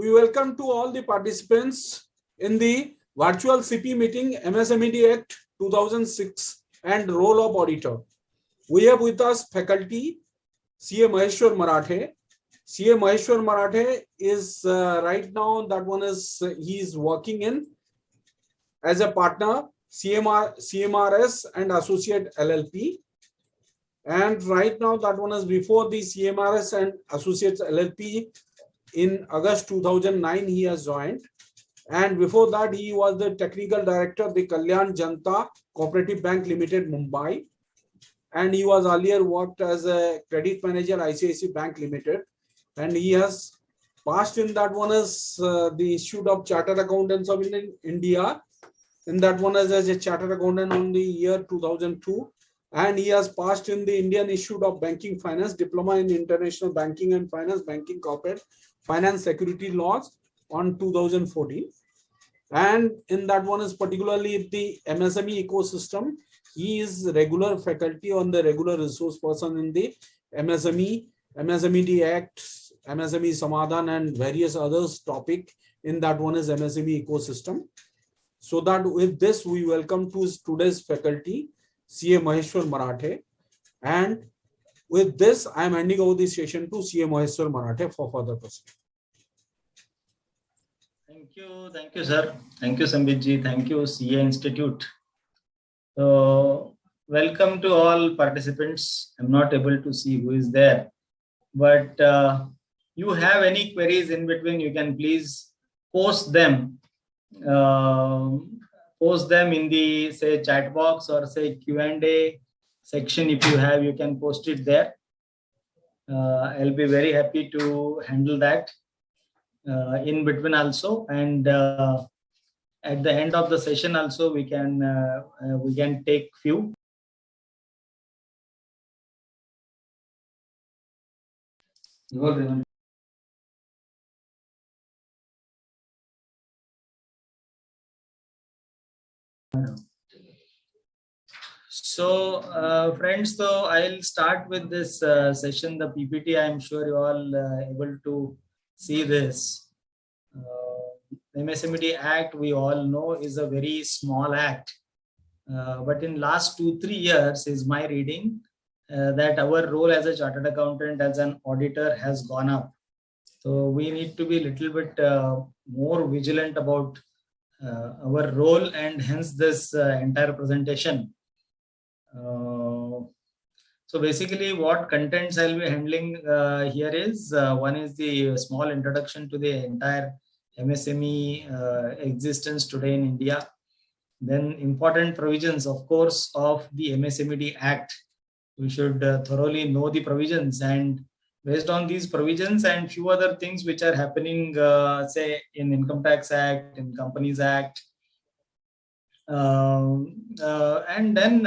we welcome to all the participants in the virtual CP meeting MSMED Act 2006 and role of auditor. We have with us faculty CA Maheshwar Marathe. CA Maheshwar Marathe is right now, that one is, he is working in as a partner CMRS and associate LLP. And right now that one is before the CMRS and associates LLP. In August 2009 he has joined, and before that he was the technical director of the Kalyan Janta Cooperative Bank Limited, Mumbai, and he was earlier worked as a credit manager ICICI Bank Limited, and he has passed in that one as the Institute of Chartered Accountants of India, in that one as a chartered accountant on the year 2002, and he has passed in the Indian Institute of Banking Finance Diploma in International Banking and Finance, Banking Corporate Finance Security Laws on 2014. And in that one is particularly the MSME ecosystem. He is regular faculty on the regular resource person in the MSME, MSMED Act, MSME Samadhan and various others topic in that one is MSME ecosystem. So that with this we welcome to today's faculty CA Maheshwar Marathe, and with this I am handing over the session to CA Maheshwar Marathe for further proceedings. Thank you, sir. Thank you, Sambitji. Thank you, CA Institute. So, welcome to all participants. I'm not able to see who is there, but you have any queries in between, you can please post them. Post them in the say chat box or say Q&A section. If you have, you can post it there. I'll be very happy to handle that in between also, and at the end of the session also we can take few. So friends, so I'll start with this session, the PPT. I'm sure you all able to see this. The MSMED Act, we all know, is a very small act, but in last 2-3 years is my reading that our role as a chartered accountant, as an auditor, has gone up. So we need to be a little bit more vigilant about our role, and hence this entire presentation. So basically what contents I'll be handling here is, one is the small introduction to the entire MSME existence today in India. Then important provisions, of course, of the MSMED Act. We should thoroughly know the provisions, and based on these provisions and few other things which are happening, say in Income Tax Act, in Companies Act, and then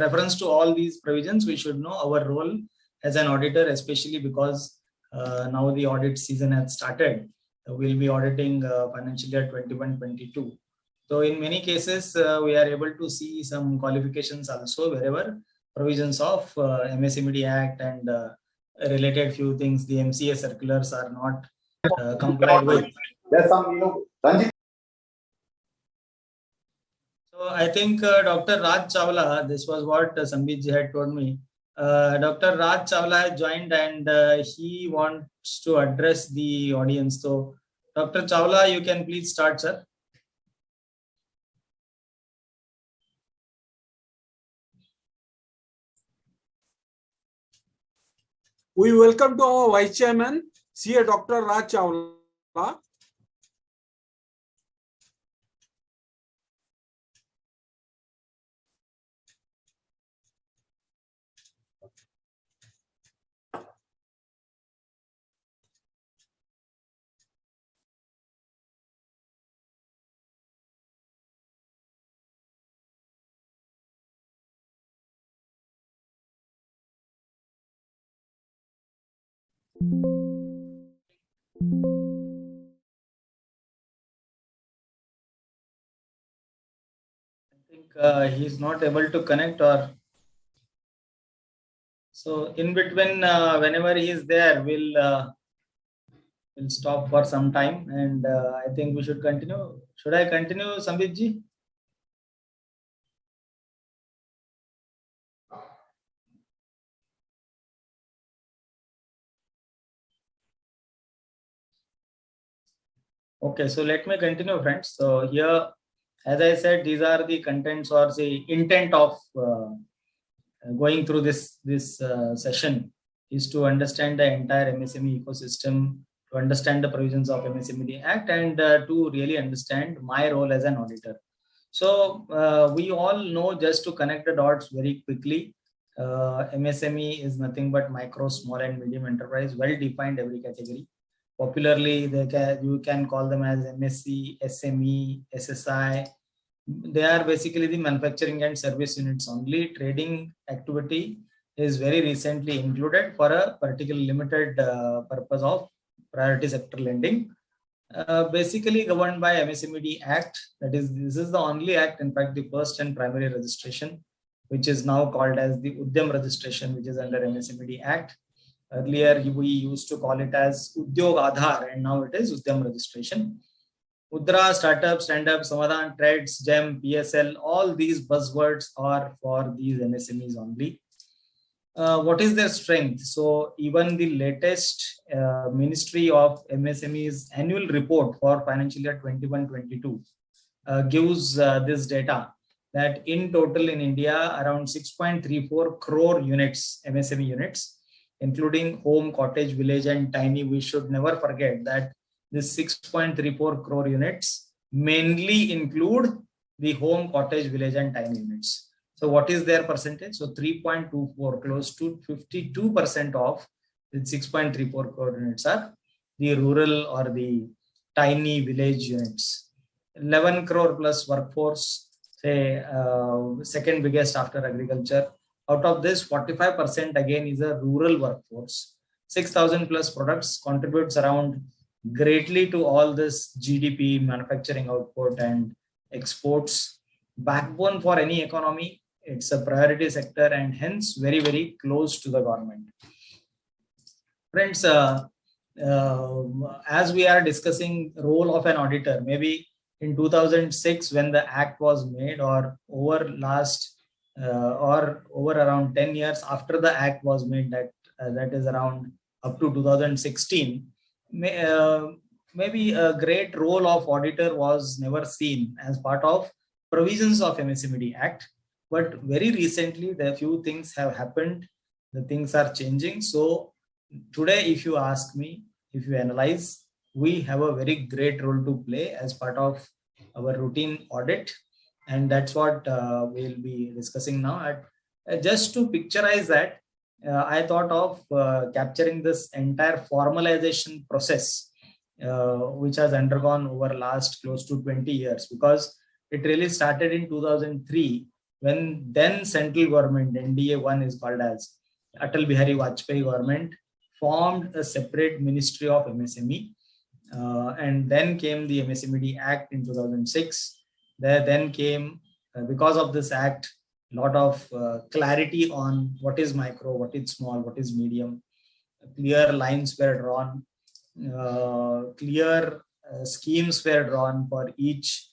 reference to all these provisions, we should know our role as an auditor, especially because now the audit season has started. We'll be auditing financial year 21-22. So in many cases, we are able to see some qualifications also wherever provisions of MSMED Act and related few things, the MCA circulars are not complied with. So I think Dr. Raj Chawla, this was what Sambitji had told me. Dr. Raj Chawla has joined, and he wants to address the audience. So Dr. Chawla, you can please start, sir. We welcome to our Vice Chairman, CA Dr. Raj Chawla. I think he's not able to connect, or so in between, whenever he is there, we'll We'll stop for some time, and I think we should continue. Should I continue, Sambit ji? Okay, so let me continue, friends. So here, as I said, these are the contents or the intent of going through this session is to understand the entire MSME ecosystem, to understand the provisions of MSMED Act, and to really understand my role as an auditor. So we all know, just to connect the dots very quickly, MSME is nothing but micro, small, and medium enterprise, well defined every category. Popularly, you can call them as MSC, SME, SSI. They are basically the manufacturing and service units only. Trading activity is very recently included for a particular limited purpose of priority sector lending. Basically governed by MSMED Act. That is, this is the only act, in fact, the first and primary registration, which is now called as the Udyam registration, which is under MSMED Act. Earlier, we used to call it as Udyog Aadhar, and now it is Udyam registration. Mudra, startup, stand-up, Samadhan, Trades, GEM, PSL, all these buzzwords are for these MSMEs only. What is their strength? So even the latest Ministry of MSME's annual report for financial year 21-22 gives this data that in total in India, around 6.34 crore units, MSME units, including home, cottage, village, and tiny. We should never forget that this 6.34 crore units mainly include the home, cottage, village, and tiny units. So what is their percentage? So 3.24, close to 52% of the 6.34 crore units are the rural or the tiny village units. 11 crore plus workforce, say second biggest after agriculture. Out of this, 45% again is a rural workforce. 6,000 plus products contributes around greatly to all this GDP, manufacturing output, and exports. Backbone for any economy. It's a priority sector and hence very, very close to the government. Friends, as we are discussing role of an auditor, maybe in 2006 when the act was made, or over around 10 years after the act was made, that is around up to 2016, maybe a great role of auditor was never seen as part of provisions of MSMED Act. But very recently, the few things have happened. The things are changing. So today, if you ask me, if you analyze, we have a very great role to play as part of our routine audit. And that's what we'll be discussing now. Just to picturize that, I thought of capturing this entire formalization process, which has undergone over last close to 20 years, because it really started in 2003, when then central government, NDA-1 is called as Atal Bihari Vajpayee government, formed a separate ministry of MSME. And then came the MSMED Act in 2006. There then came, because of this act, a lot of clarity on what is micro, what is small, what is medium. Clear lines were drawn, clear schemes were drawn for each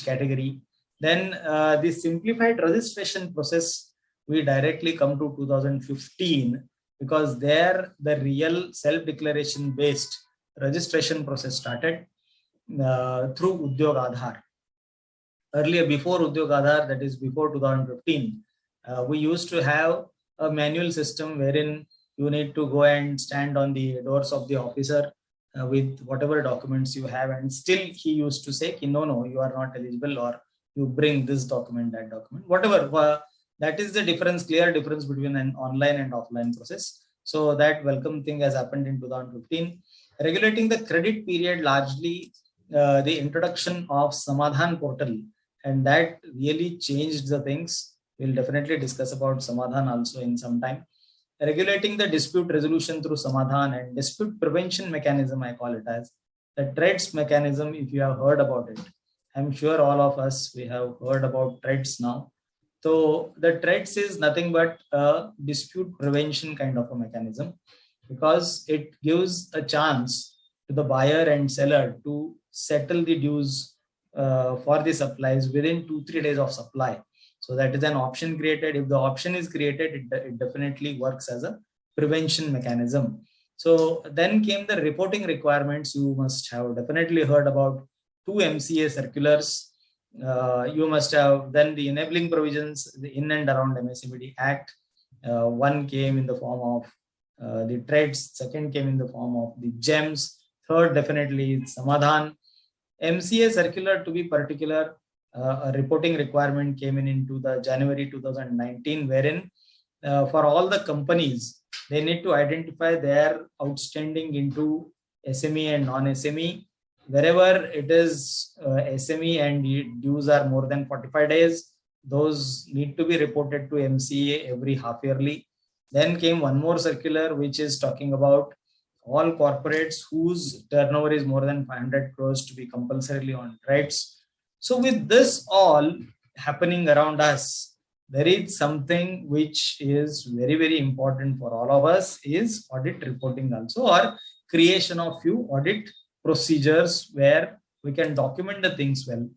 category. Then the simplified registration process, we directly come to 2015, because there the real self-declaration based registration process started through Udyog Aadhar. Earlier, before Udyog Aadhar, that is before 2015, we used to have a manual system wherein you need to go and stand on the doors of the officer with whatever documents you have, and still he used to say, no, you are not eligible, or you bring this document, that document, whatever. That is the difference, clear difference between an online and offline process. So that welcome thing has happened in 2015. Regulating the credit period, largely the introduction of Samadhan portal, and that really changed the things. We'll definitely discuss about Samadhan also in some time. Regulating the dispute resolution through Samadhan and dispute prevention mechanism, I call it as the TREADS mechanism, if you have heard about it. I'm sure all of us, we have heard about TREADS now. So the TREADS is nothing but a dispute prevention kind of a mechanism, because it gives a chance to the buyer and seller to settle the dues for the supplies within 2-3 days of supply. So that is an option created. If the option is created, it definitely works as a prevention mechanism. So then came the reporting requirements. You must have definitely heard about 2 MCA circulars. You must have then the enabling provisions in and around MSMED Act. One came in the form of the trades, second came in the form of the gems, third definitely Samadhan. MCA circular, to be particular, a reporting requirement came in into the January 2019, wherein for all the companies, they need to identify their outstanding into SME and non-SME. Wherever it is SME and dues are more than 45 days, those need to be reported to MCA every half yearly. Then came one more circular, which is talking about all corporates whose turnover is more than 500 crores to be compulsorily on trades. So with this all happening around us, there is something which is very, very important for all of us is audit reporting also, or creation of few audit procedures where we can document the things well.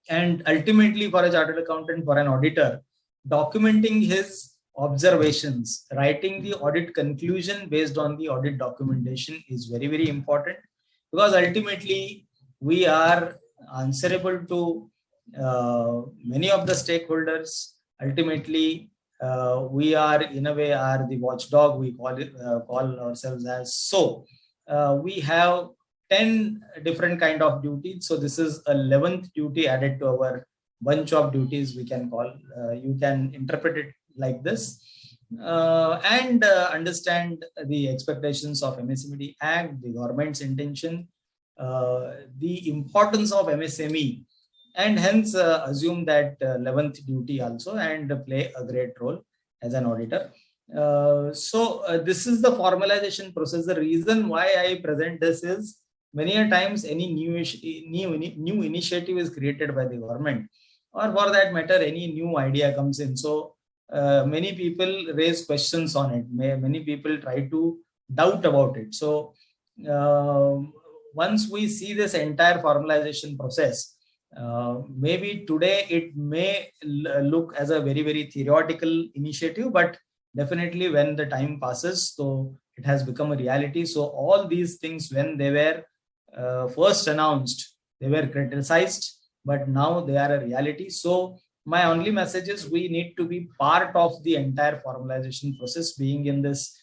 And ultimately for a chartered accountant, for an auditor, documenting his observations, writing the audit conclusion based on the audit documentation is very, very important, because ultimately we are answerable to many of the stakeholders. Ultimately, we are in a way are the watchdog, we call ourselves as. So we have 10 different kind of duties. So this is a 11th duty added to our bunch of duties, we can call. You can interpret it like this, and understand the expectations of MSMED Act, the government's intention, the importance of MSME, and hence assume that 11th duty also and play a great role as an auditor. So this is the formalization process. The reason why I present this is many a times any new initiative is created by the government, or for that matter any new idea comes in. So many people raise questions on it. Many people try to doubt about it. So once we see this entire formalization process, maybe today it may look as a very, very theoretical initiative, but definitely when the time passes, so it has become a reality. So all these things, when they were first announced, they were criticized, but now they are a reality. So my only message is we need to be part of the entire formalization process, being in this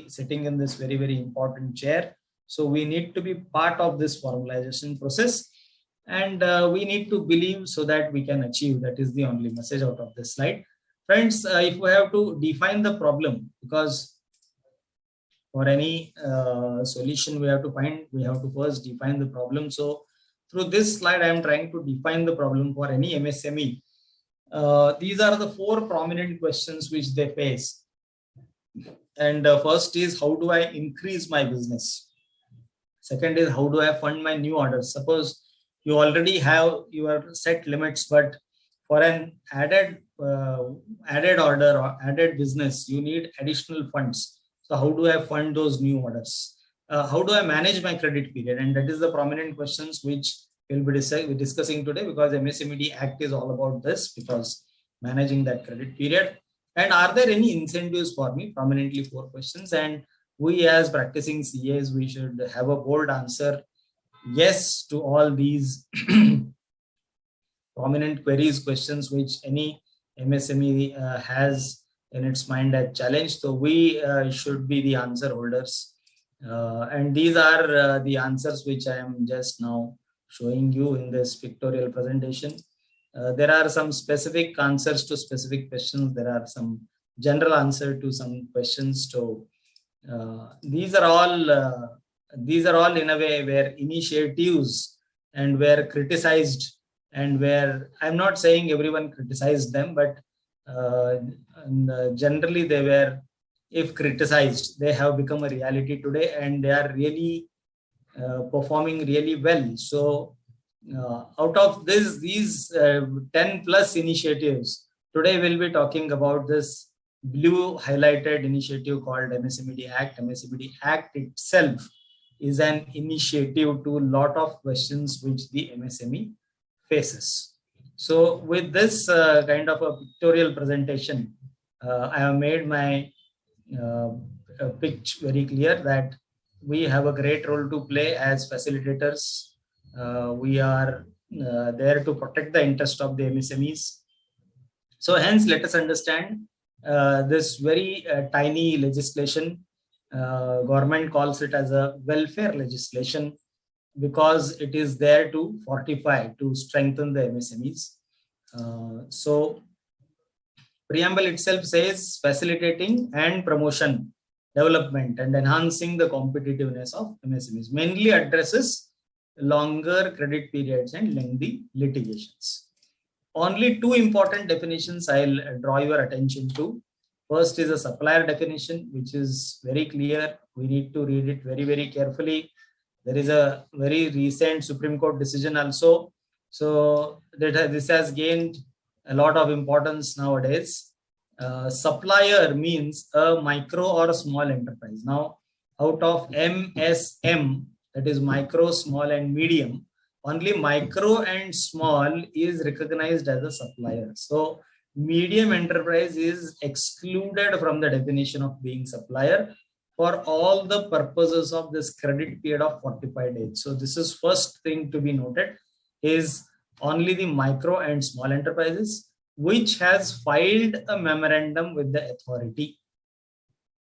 sitting in this very, very important chair. So we need to be part of this formalization process, and we need to believe so that we can achieve. That is the only message out of this slide. Friends, if we have to define the problem, because for any solution we have to first define the problem. So through this slide, I am trying to define the problem for any MSME. These are the 4 prominent questions which they face. And first is, how do I increase my business? Second is, how do I fund my new orders? Suppose you already have your set limits, but for an added order or added business, you need additional funds. So how do I fund those new orders? How do I manage my credit period? And that is the prominent questions which we'll be discussing today, because MSMED Act is all about this, because managing that credit period. And are there any incentives for me? Prominently 4 questions. And we as practicing CAs, we should have a bold answer yes to all these prominent queries, questions which any MSME has in its mind as challenge. So we should be the answer holders. And these are the answers which I am just now showing you in this pictorial presentation. There are some specific answers to specific questions. There are some general answer to some questions. So these are all in a way where initiatives and were criticized, and where I'm not saying everyone criticized them, but generally they were, if criticized, they have become a reality today, and they are really performing really well. So out of these 10 plus initiatives, today we'll be talking about this blue highlighted initiative called MSMED Act. MSMED Act itself is an initiative to a lot of questions which the MSME faces. So with this kind of a pictorial presentation, I have made my pitch very clear that we have a great role to play as facilitators. We are there to protect the interest of the MSMEs. So hence, let us understand this very tiny legislation. Government calls it as a welfare legislation because it is there to fortify, to strengthen the MSMEs. So preamble itself says facilitating and promotion, development and enhancing the competitiveness of MSMEs, mainly addresses longer credit periods and lengthy litigations. Only two important definitions I'll draw your attention to. First is a supplier definition, which is very clear. We need to read it very, very carefully. There is a very recent Supreme Court decision also. So this has gained a lot of importance nowadays. Supplier means a micro or a small enterprise. Now, out of MSM, that is micro, small and medium, only micro and small is recognized as a supplier. So medium enterprise is excluded from the definition of being supplier for all the purposes of this credit period of 45 days. So this is first thing to be noted, is only the micro and small enterprises which has filed a memorandum with the authority.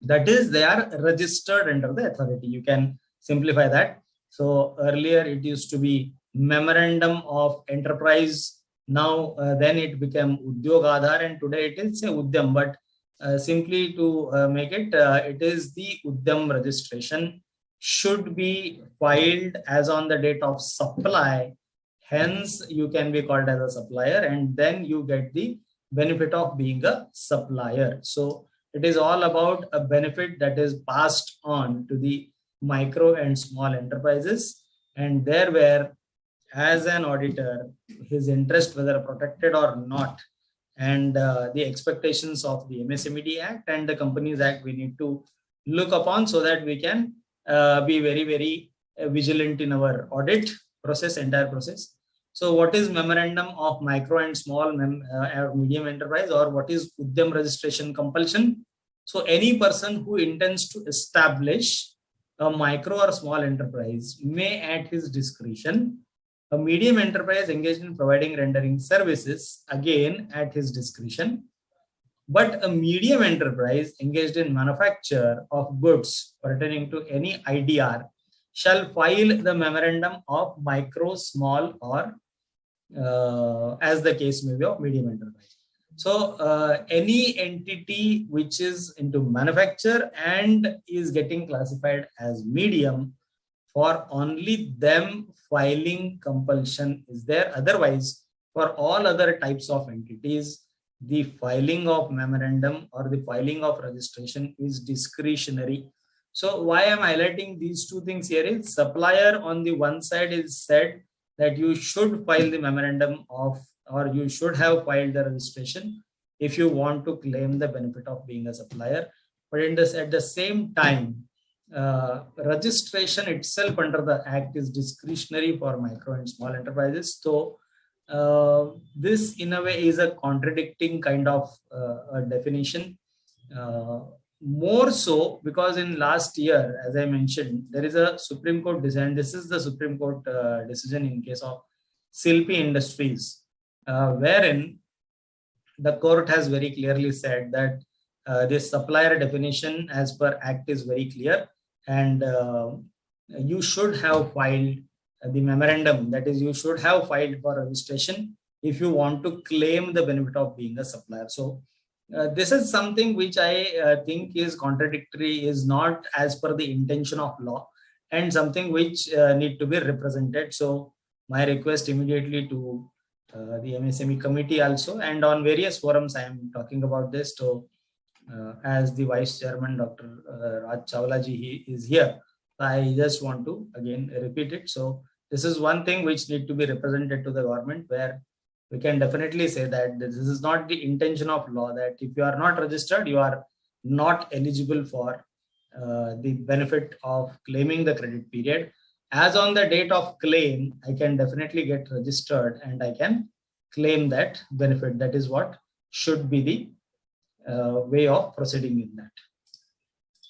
That is, they are registered under the authority. You can simplify that. So earlier it used to be memorandum of enterprise. Now then it became Udyog Aadhar, and today it is Udyam. But simply to make it, it is the Udyam registration should be filed as on the date of supply. Hence, you can be called as a supplier, and then you get the benefit of being a supplier. So it is all about a benefit that is passed on to the micro and small enterprises, and there where as an auditor, his interest, whether protected or not, and the expectations of the MSMED Act and the Companies Act, we need to look upon so that we can be very, very vigilant in our audit process, entire process. So what is memorandum of micro and small medium enterprise, or what is Udyam registration compulsion? So any person who intends to establish a micro or small enterprise may at his discretion. A medium enterprise engaged in providing rendering services, again at his discretion. But a medium enterprise engaged in manufacture of goods pertaining to any IDR shall file the memorandum of micro, small, or as the case may be of medium enterprise. So any entity which is into manufacture and is getting classified as medium, for only them filing compulsion is there. Otherwise, for all other types of entities, the filing of memorandum or the filing of registration is discretionary. So why I'm highlighting these two things here is, supplier on the one side is said that you should file the memorandum of, or you should have filed the registration if you want to claim the benefit of being a supplier. But in this, at the same time, registration itself under the Act is discretionary for micro and small enterprises. So this in a way is a contradicting kind of a definition. More so because in last year, as I mentioned, there is a Supreme Court decision. This is the Supreme Court decision in case of Silpi Industries, wherein the court has very clearly said that this supplier definition as per Act is very clear, and you should have filed the memorandum. That is, you should have filed for registration if you want to claim the benefit of being a supplier. So this is something which I think is contradictory, is not as per the intention of law, and something which need to be represented. So my request immediately to the MSME committee also, and on various forums I am talking about this. So as the Vice Chairman, Dr. Raj Chawla ji, he is here. I just want to again repeat it. So this is one thing which need to be represented to the government, where we can definitely say that this is not the intention of law, that if you are not registered, you are not eligible for the benefit of claiming the credit period. As on the date of claim, I can definitely get registered and I can claim that benefit. That is what should be the way of proceeding in that.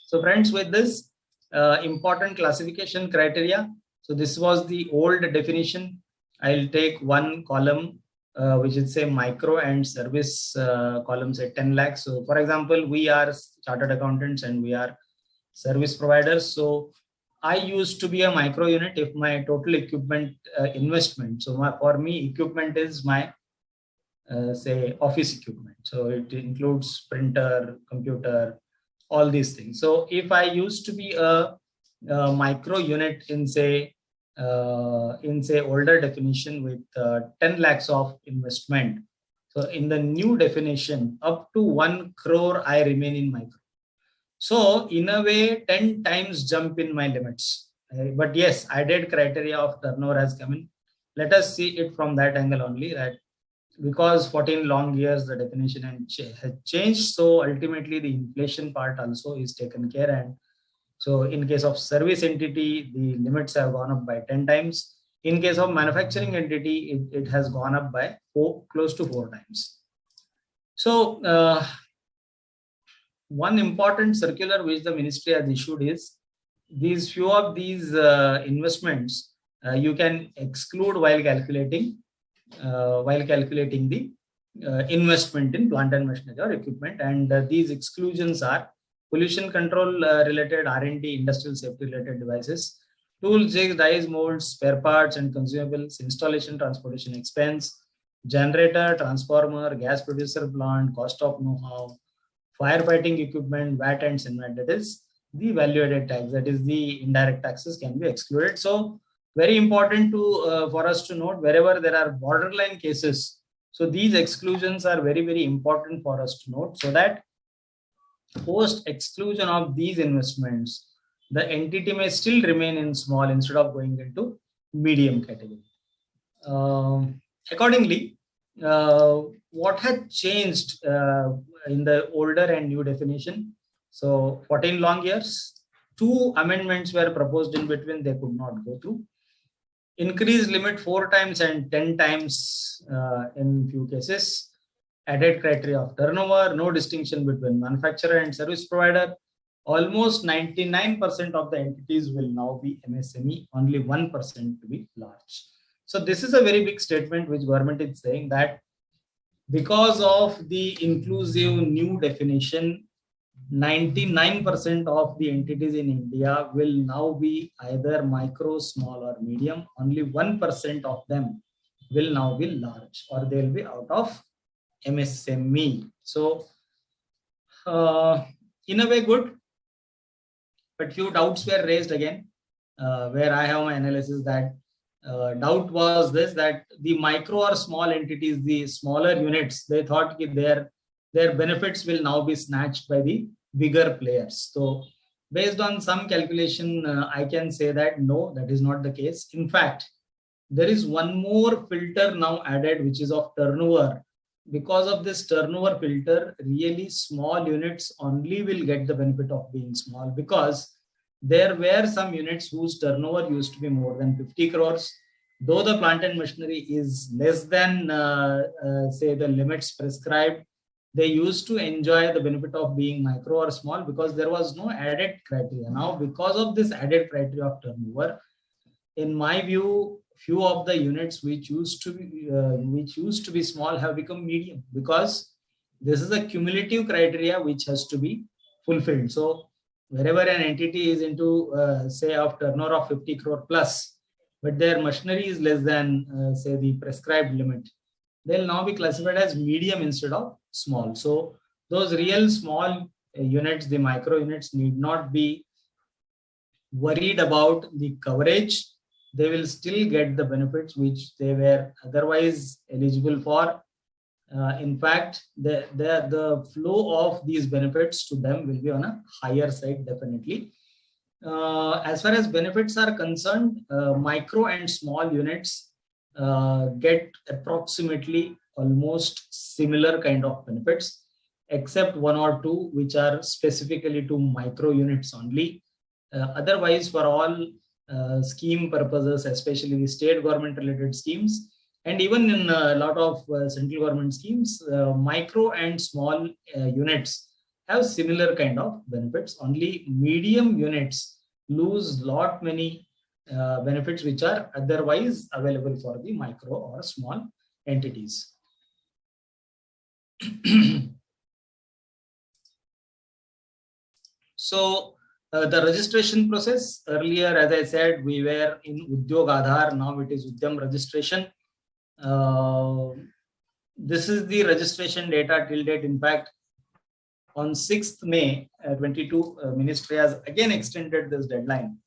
So friends, with this important classification criteria, so this was the old definition. I'll take one column which is say micro and service column, say 10 lakhs. So for example, we are chartered accountants and we are service providers. So I used to be a micro unit if my total equipment investment. So for me, equipment is my say office equipment. So it includes printer, computer, all these things. So if I used to be a micro unit in say older definition with 10 lakhs of investment. So in the new definition, up to 1 crore, I remain in micro. So in a way, 10 times jump in my limits. But yes, added criteria of turnover has come in. Let us see it from that angle only, that because 14 long years, the definition has changed. So ultimately the inflation part also is taken care. And so in case of service entity, the limits have gone up by 10 times. In case of manufacturing entity, it has gone up by close to 4 times. So one important circular which the ministry has issued is these few of these investments you can exclude while calculating the investment in plant and machinery or equipment. And these exclusions are pollution control related R&D, industrial safety related devices, tools, jigs, dies, molds, spare parts and consumables, installation, transportation expense, generator, transformer, gas producer plant, cost of know-how, firefighting equipment, VAT and SMED, that is the value-added tax, that is the indirect taxes can be excluded. So very important to for us to note wherever there are borderline cases. So these exclusions are very, very important for us to note, so that post exclusion of these investments, the entity may still remain in small instead of going into medium category. Accordingly, what had changed in the older and new definition? So 14 long years, 2 amendments were proposed in between, they could not go through. Increased limit 4 times and 10 times in few cases. Added criteria of turnover, no distinction between manufacturer and service provider. Almost 99% of the entities will now be MSME, only 1% to be large. So this is a very big statement which government is saying, that because of the inclusive new definition, 99% of the entities in India will now be either micro, small or medium. Only 1% of them will now be large, or they will be out of MSME. So in a way good, but few doubts were raised again, where I have my analysis that doubt was this, that the micro or small entities, the smaller units, they thought their benefits will now be snatched by the bigger players. So based on some calculation, I can say that no, that is not the case. In fact, there is one more filter now added, which is of turnover. Because of this turnover filter, really small units only will get the benefit of being small, because there were some units whose turnover used to be more than 50 crores. Though the plant and machinery is less than, say, the limits prescribed, they used to enjoy the benefit of being micro or small because there was no added criteria. Now, because of this added criteria of turnover, in my view, few of the units which used to be small have become medium, because this is a cumulative criteria which has to be fulfilled. So wherever an entity is into say of turnover of 50 crore plus, but their machinery is less than say the prescribed limit, they'll now be classified as medium instead of small. So those real small units, the micro units, need not be worried about the coverage. They will still get the benefits which they were otherwise eligible for. In fact, the flow of these benefits to them will be on a higher side, definitely. As far as benefits are concerned, micro and small units get approximately almost similar kind of benefits. except one or two which are specifically to micro units only. Otherwise, for all scheme purposes, especially the state government related schemes, and even in a lot of central government schemes, micro and small units have similar kind of benefits. Only medium units lose lot many benefits which are otherwise available for the micro or small entities. So the registration process, earlier, as I said, we were in Udyog Aadhar, now it is Udyam registration. This is the registration data till date. In fact, on 6th May 22, Ministry has again extended this deadline,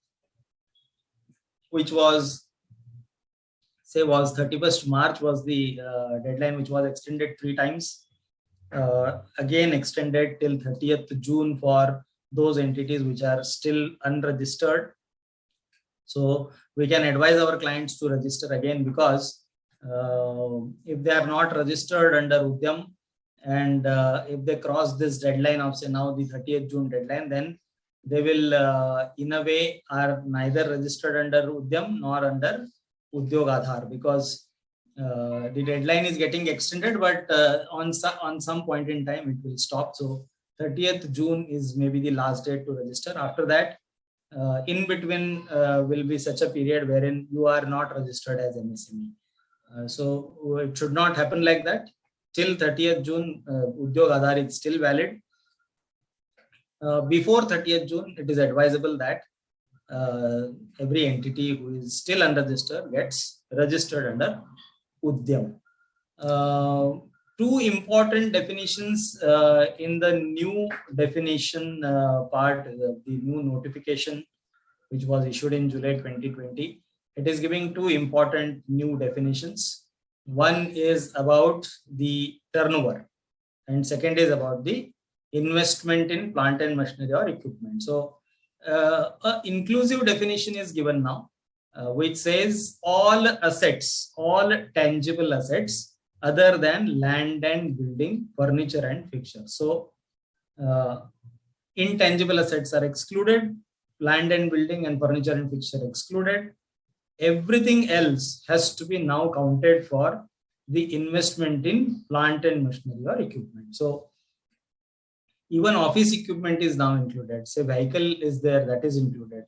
which was 31st March was the deadline, which was extended 3 times. Again extended till 30th June for those entities which are still unregistered. So we can advise our clients to register again, because if they are not registered under Udyam, and if they cross this deadline of, say, now the 30th June deadline, then they will in a way are neither registered under Udyam nor under Udyog Aadhar, because the deadline is getting extended, but on some point in time it will stop. So 30th June is maybe the last date to register. After that, in between will be such a period wherein you are not registered as MSME. So it should not happen like that. Till 30th June, Udyog Aadhar is still valid. Before 30th June, it is advisable that every entity who is still unregistered gets registered under Udyam. 2 important definitions in the new definition part, the new notification which was issued in July 2020. It is giving 2 important new definitions. One is about the turnover, and second is about the investment in plant and machinery or equipment. So an inclusive definition is given now, which says all assets, all tangible assets other than land and building, furniture and fixtures. So intangible assets are excluded, land and building and furniture and fixture excluded. Everything else has to be now counted for the investment in plant and machinery or equipment. So even office equipment is now included. Say vehicle is there, that is included.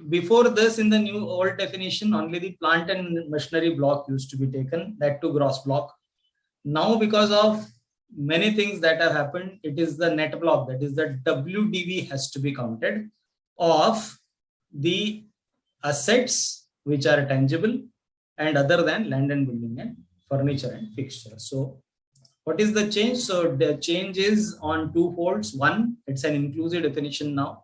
Before this, in the new old definition, only the plant and machinery block used to be taken, that to gross block. Now, because of many things that have happened, it is the net block, that is the WDV has to be counted of the assets which are tangible and other than land and building and furniture and fixture. So what is the change? So the change is on 2 folds. One, it's an inclusive definition now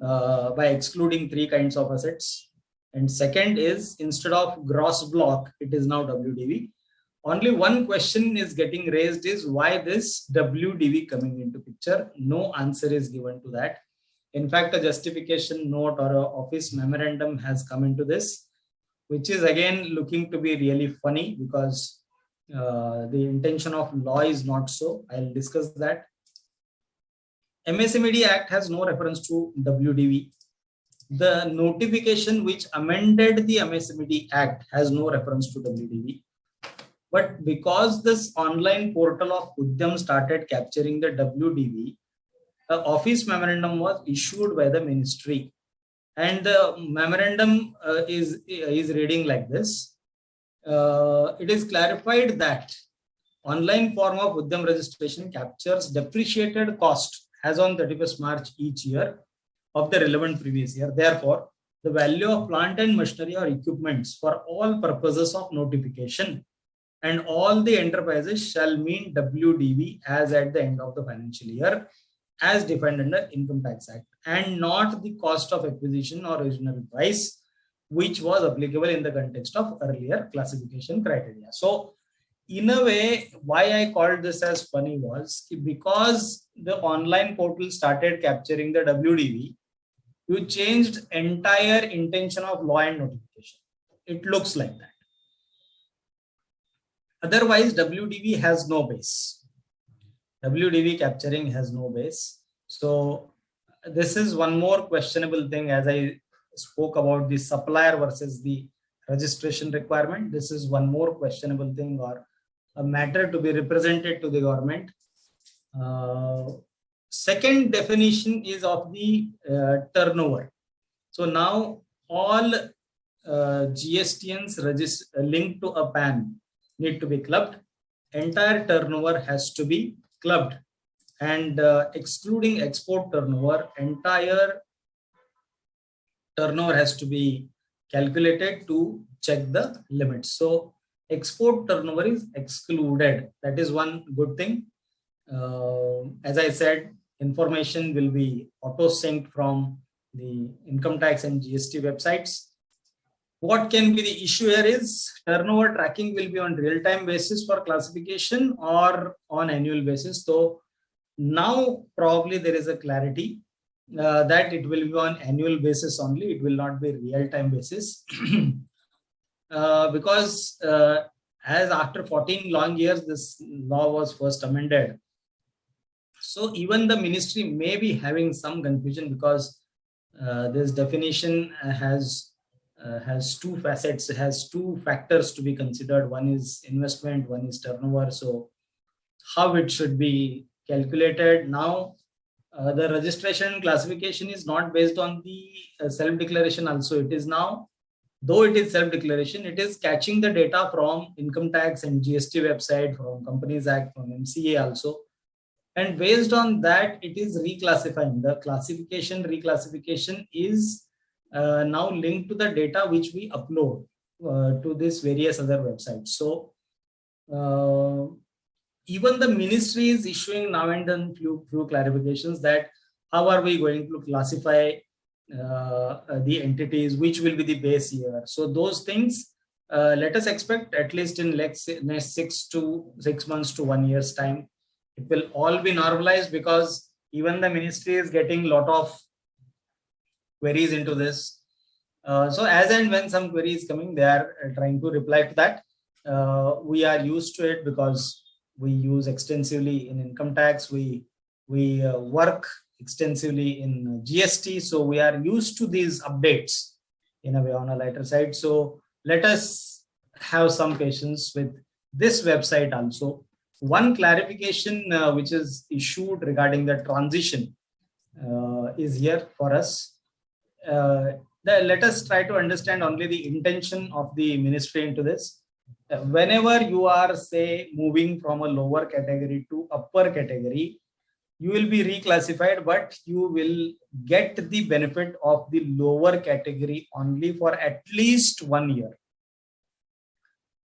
by excluding 3 kinds of assets. And second is, instead of gross block, it is now WDV. Only one question is getting raised, is why this WDV coming into picture? No answer is given to that. In fact, a justification note or an office memorandum has come into this, which is again looking to be really funny, because the intention of law is not so. I'll discuss that. MSMED Act has no reference to WDV. The notification which amended the MSMED Act has no reference to WDV. But because this online portal of Udyam started capturing the WDV, an office memorandum was issued by the ministry. And the memorandum is reading like this. It is clarified that online form of Udyam registration captures depreciated cost as on 31st March each year of the relevant previous year. Therefore, the value of plant and machinery or equipments for all purposes of notification and all the enterprises shall mean WDV as at the end of the financial year as defined under Income Tax Act, and not the cost of acquisition or original price, which was applicable in the context of earlier classification criteria. So in a way, why I called this as funny was because the online portal started capturing the WDV, you changed entire intention of law and notification. It looks like that. Otherwise, WDV has no base. WDV capturing has no base. So this is one more questionable thing, as I spoke about the supplier versus the registration requirement. This is one more questionable thing or a matter to be represented to the government. Second definition is of the turnover. So now all GSTNs linked to a PAN need to be clubbed. Entire turnover has to be clubbed, and excluding export turnover, entire turnover has to be calculated to check the limits. So export turnover is excluded. That is one good thing. As I said, information will be auto-synced from the income tax and GST websites. What can be the issue here is turnover tracking will be on real-time basis for classification or on annual basis. So now probably there is a clarity that it will be on annual basis only. It will not be real-time basis because as after 14 long years, this law was first amended. So even the ministry may be having some confusion because this definition has two facets, has two factors to be considered. One is investment, one is turnover. So how it should be calculated now, the registration classification is not based on the self-declaration also. It is now, though it is self-declaration, it is catching the data from income tax and GST website, from Companies Act, from MCA also. And based on that, it is reclassifying. The classification, reclassification is now linked to the data which we upload to this various other websites. So even the ministry is issuing now and then few clarifications that how are we going to classify the entities, which will be the base year. So those things let us expect at least in next 6 months to 1 year's time. It will all be normalized because even the ministry is getting a lot of queries into this. So as and when some query is coming, they are trying to reply to that. We are used to it because we use extensively in income tax. We work extensively in GST. So we are used to these updates in a way on a lighter side. So let us have some patience with this website also. One clarification which is issued regarding the transition is here for us. Let us try to understand only the intention of the ministry into this. Whenever you are, say, moving from a lower category to upper category, you will be reclassified, but you will get the benefit of the lower category only for at least 1 year.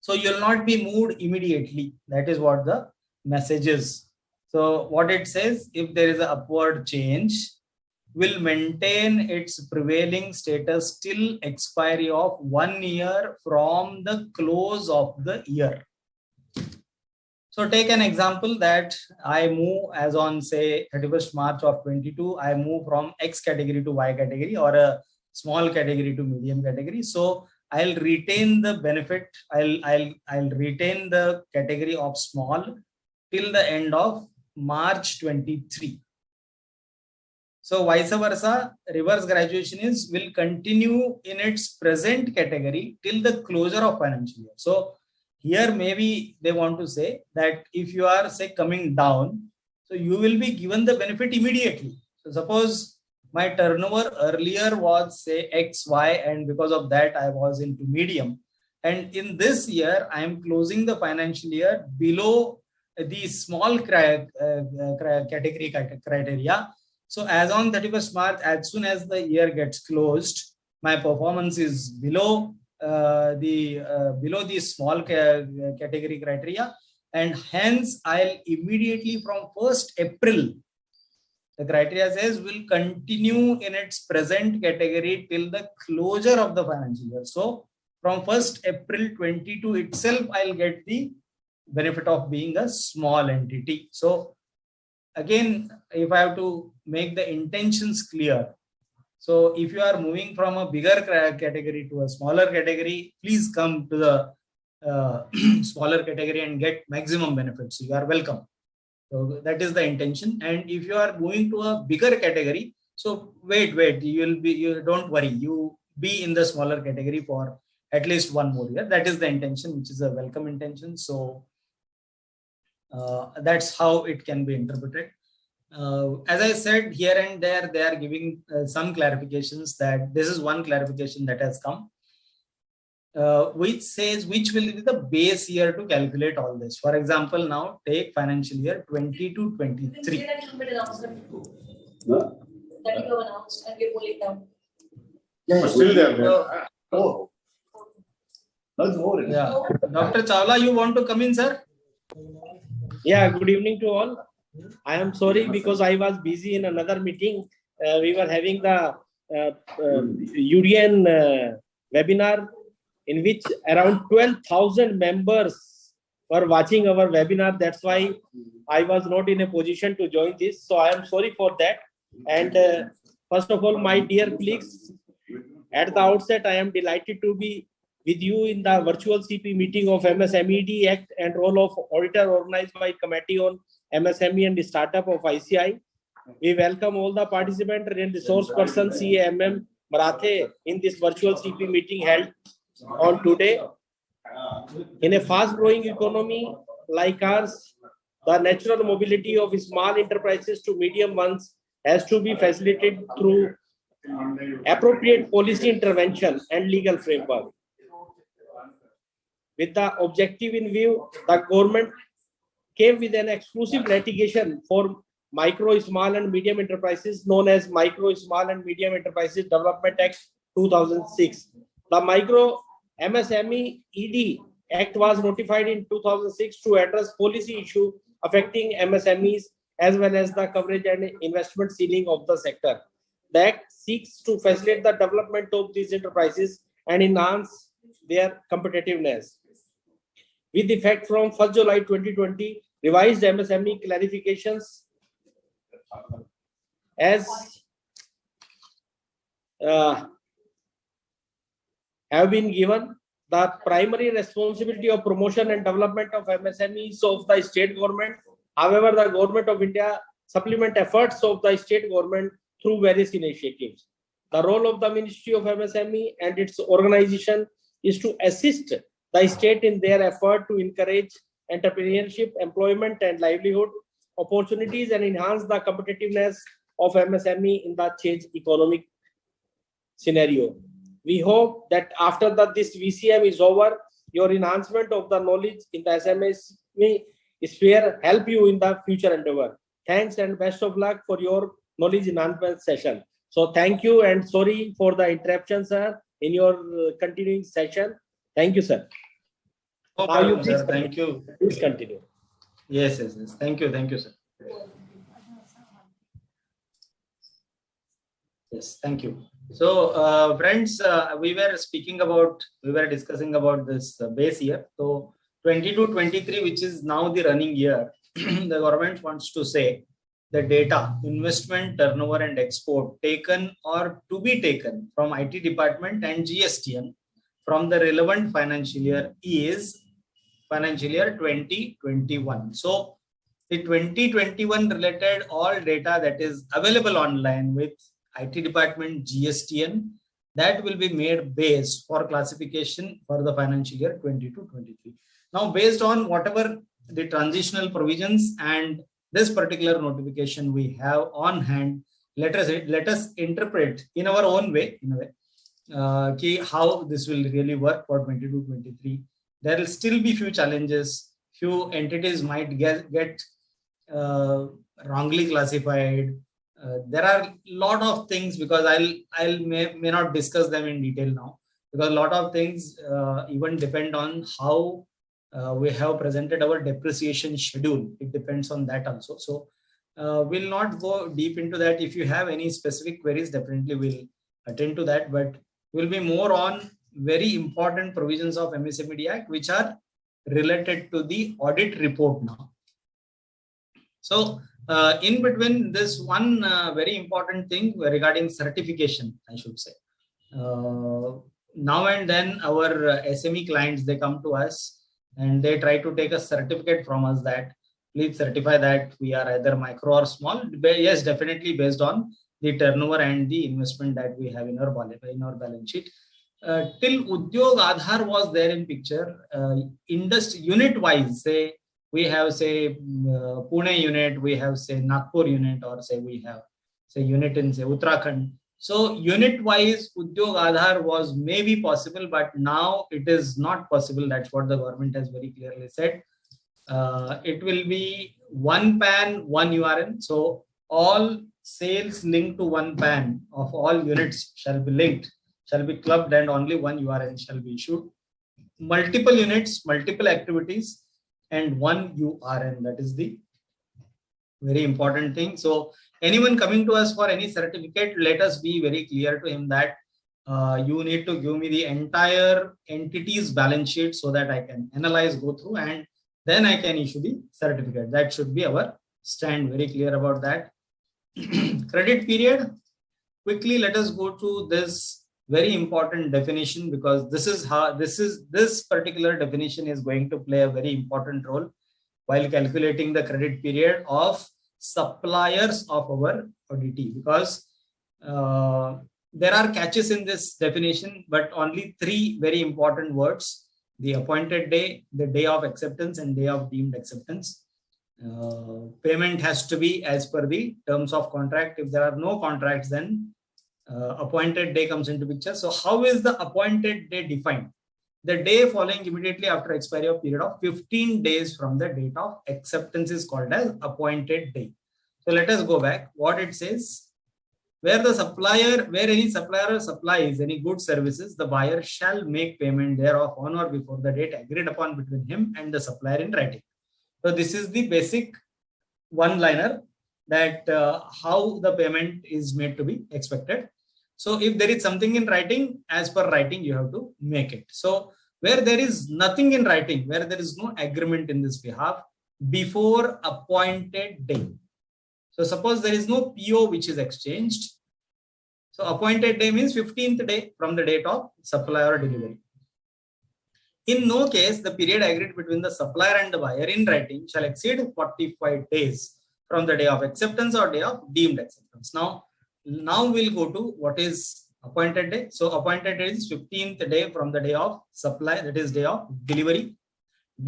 So you will not be moved immediately. That is what the message is. So what it says, if there is an upward change, will maintain its prevailing status till expiry of 1 year from the close of the year. So take an example that I move as on say 31st March of 22, I move from X category to Y category or a small category to medium category. So I'll retain the benefit. I'll retain the category of small till the end of March 23. So vice versa, reverse graduation will continue in its present category till the closure of financial year. So here maybe they want to say that if you are say coming down, so you will be given the benefit immediately. So suppose my turnover earlier was say X, Y, and because of that I was into medium. And in this year, I am closing the financial year below the small category criteria. So as on 31st March, as soon as the year gets closed, my performance is below the small category criteria, and hence I'll immediately from 1st April, the criteria says will continue in its present category till the closure of the financial year. So from 1st April 22 itself, I'll get the benefit of being a small entity. So again, if I have to make the intentions clear, so if you are moving from a bigger category to a smaller category, please come to the smaller category and get maximum benefits. You are welcome. So that is the intention. And if you are moving to a bigger category, so wait, you don't worry, you be in the smaller category for at least 1 more year. That is the intention, which is a welcome intention. So that's how it can be interpreted. As I said, here and there, they are giving some clarifications. That this is one clarification that has come, which says which will be the base year to calculate all this. For example, now take financial year 20 to 23. That you have announced and we pull it down. Yeah, still there. Yeah. Dr. Chawla, you want to come in, sir? Yeah, good evening to all. I am sorry because I was busy in another meeting. We were having the Union webinar in which around 12,000 members were watching our webinar. That's why I was not in a position to join this. So I am sorry for that. And first of all, my dear colleagues, at the outset, I am delighted to be with you in the virtual CP meeting of MSMED Act and role of Auditor organized by Committee on MSME and Startup of ICI. We welcome all the participants and resource persons CAMM Marathe in this virtual CP meeting held on today. In a fast-growing economy like ours, the natural mobility of small enterprises to medium ones has to be facilitated through appropriate policy intervention and legal framework. With the objective in view, the government came with an exclusive litigation for micro, small and medium enterprises known as Micro, Small and Medium Enterprises Development Act 2006. The Micro MSMED Act was notified in 2006 to address policy issues affecting MSMEs as well as the coverage and investment ceiling of the sector. The Act seeks to facilitate the development of these enterprises and enhance their competitiveness. With effect from 1st July 2020, revised MSME clarifications as have been given. The primary responsibility of promotion and development of MSMEs of the state government. However, the government of India supplement efforts of the state government through various initiatives. The role of the Ministry of MSME and its organization is to assist the state in their effort to encourage entrepreneurship, employment and livelihood opportunities and enhance the competitiveness of MSME in the changed economic scenario. We hope that after this VCM is over, your enhancement of the knowledge in the SME sphere help you in the future endeavor. Thanks and best of luck for your knowledge enhancement session. So thank you and sorry for the interruption, sir, in your continuing session. Thank you, sir. No problem, sir. Thank you. Please continue. Yes. Thank you, sir. Yes, thank you. So, friends, we were discussing about this base year. So, 22-23, which is now the running year, the government wants to say the data, investment, turnover, and export taken or to be taken from IT department and GSTN from the relevant financial year is financial year 2021. So, the 2021 related all data that is available online with IT department GSTN, that will be made base for classification for the financial year 22-23. Now, based on whatever the transitional provisions and this particular notification we have on hand, let us interpret in our own way, how this will really work for 22-23. There will still be few challenges. Few entities might get wrongly classified. There are a lot of things, because I may not discuss them in detail now, because a lot of things even depend on how we have presented our depreciation schedule. It depends on that also. So we'll not go deep into that. If you have any specific queries, definitely we'll attend to that, but we'll be more on very important provisions of MSMED Act, which are related to the audit report now. So in between, this one very important thing regarding certification, I should say. Now and then our SME clients, they come to us and they try to take a certificate from us that please certify that we are either micro or small. Yes, definitely based on the turnover and the investment that we have in our balance sheet. Till Udyog Aadhar was there in picture, industry unit wise, say we have Pune unit, we have Nagpur unit, or we have unit in Uttarakhand. So unit wise Udyog Aadhar was maybe possible, but now it is not possible. That's what the government has very clearly said. It will be one PAN, one URN. So all sales linked to one PAN of all units shall be clubbed, and only one URN shall be issued. Multiple units, multiple activities, and one URN. That is the very important thing. So anyone coming to us for any certificate, let us be very clear to him that you need to give me the entire entity's balance sheet so that I can analyze, go through, and then I can issue the certificate. That should be our stand. Very clear about that. Credit period. Quickly, let us go to this very important definition, because this particular definition is going to play a very important role while calculating the credit period of suppliers of our auditee, because there are catches in this definition, but only three very important words: the appointed day, the day of acceptance, and day of deemed acceptance. Payment has to be as per the terms of contract. If there are no contracts, then appointed day comes into picture. So how is the appointed day defined? The day following immediately after expiry of period of 15 days from the date of acceptance is called as appointed day. So let us go back. What it says: where any supplier supplies any goods, services, the buyer shall make payment thereof on or before the date agreed upon between him and the supplier in writing. So this is the basic one-liner, that how the payment is made to be expected. So if there is something in writing, as per writing, you have to make it. So where there is nothing in writing, where there is no agreement in this behalf, before appointed day. So suppose there is no PO which is exchanged. So appointed day means 15th day from the date of supply or delivery. In no case, the period agreed between the supplier and the buyer in writing shall exceed 45 days from the day of acceptance or day of deemed acceptance. Now we'll go to what is appointed day. So appointed day is 15th day from the day of supply, that is day of delivery.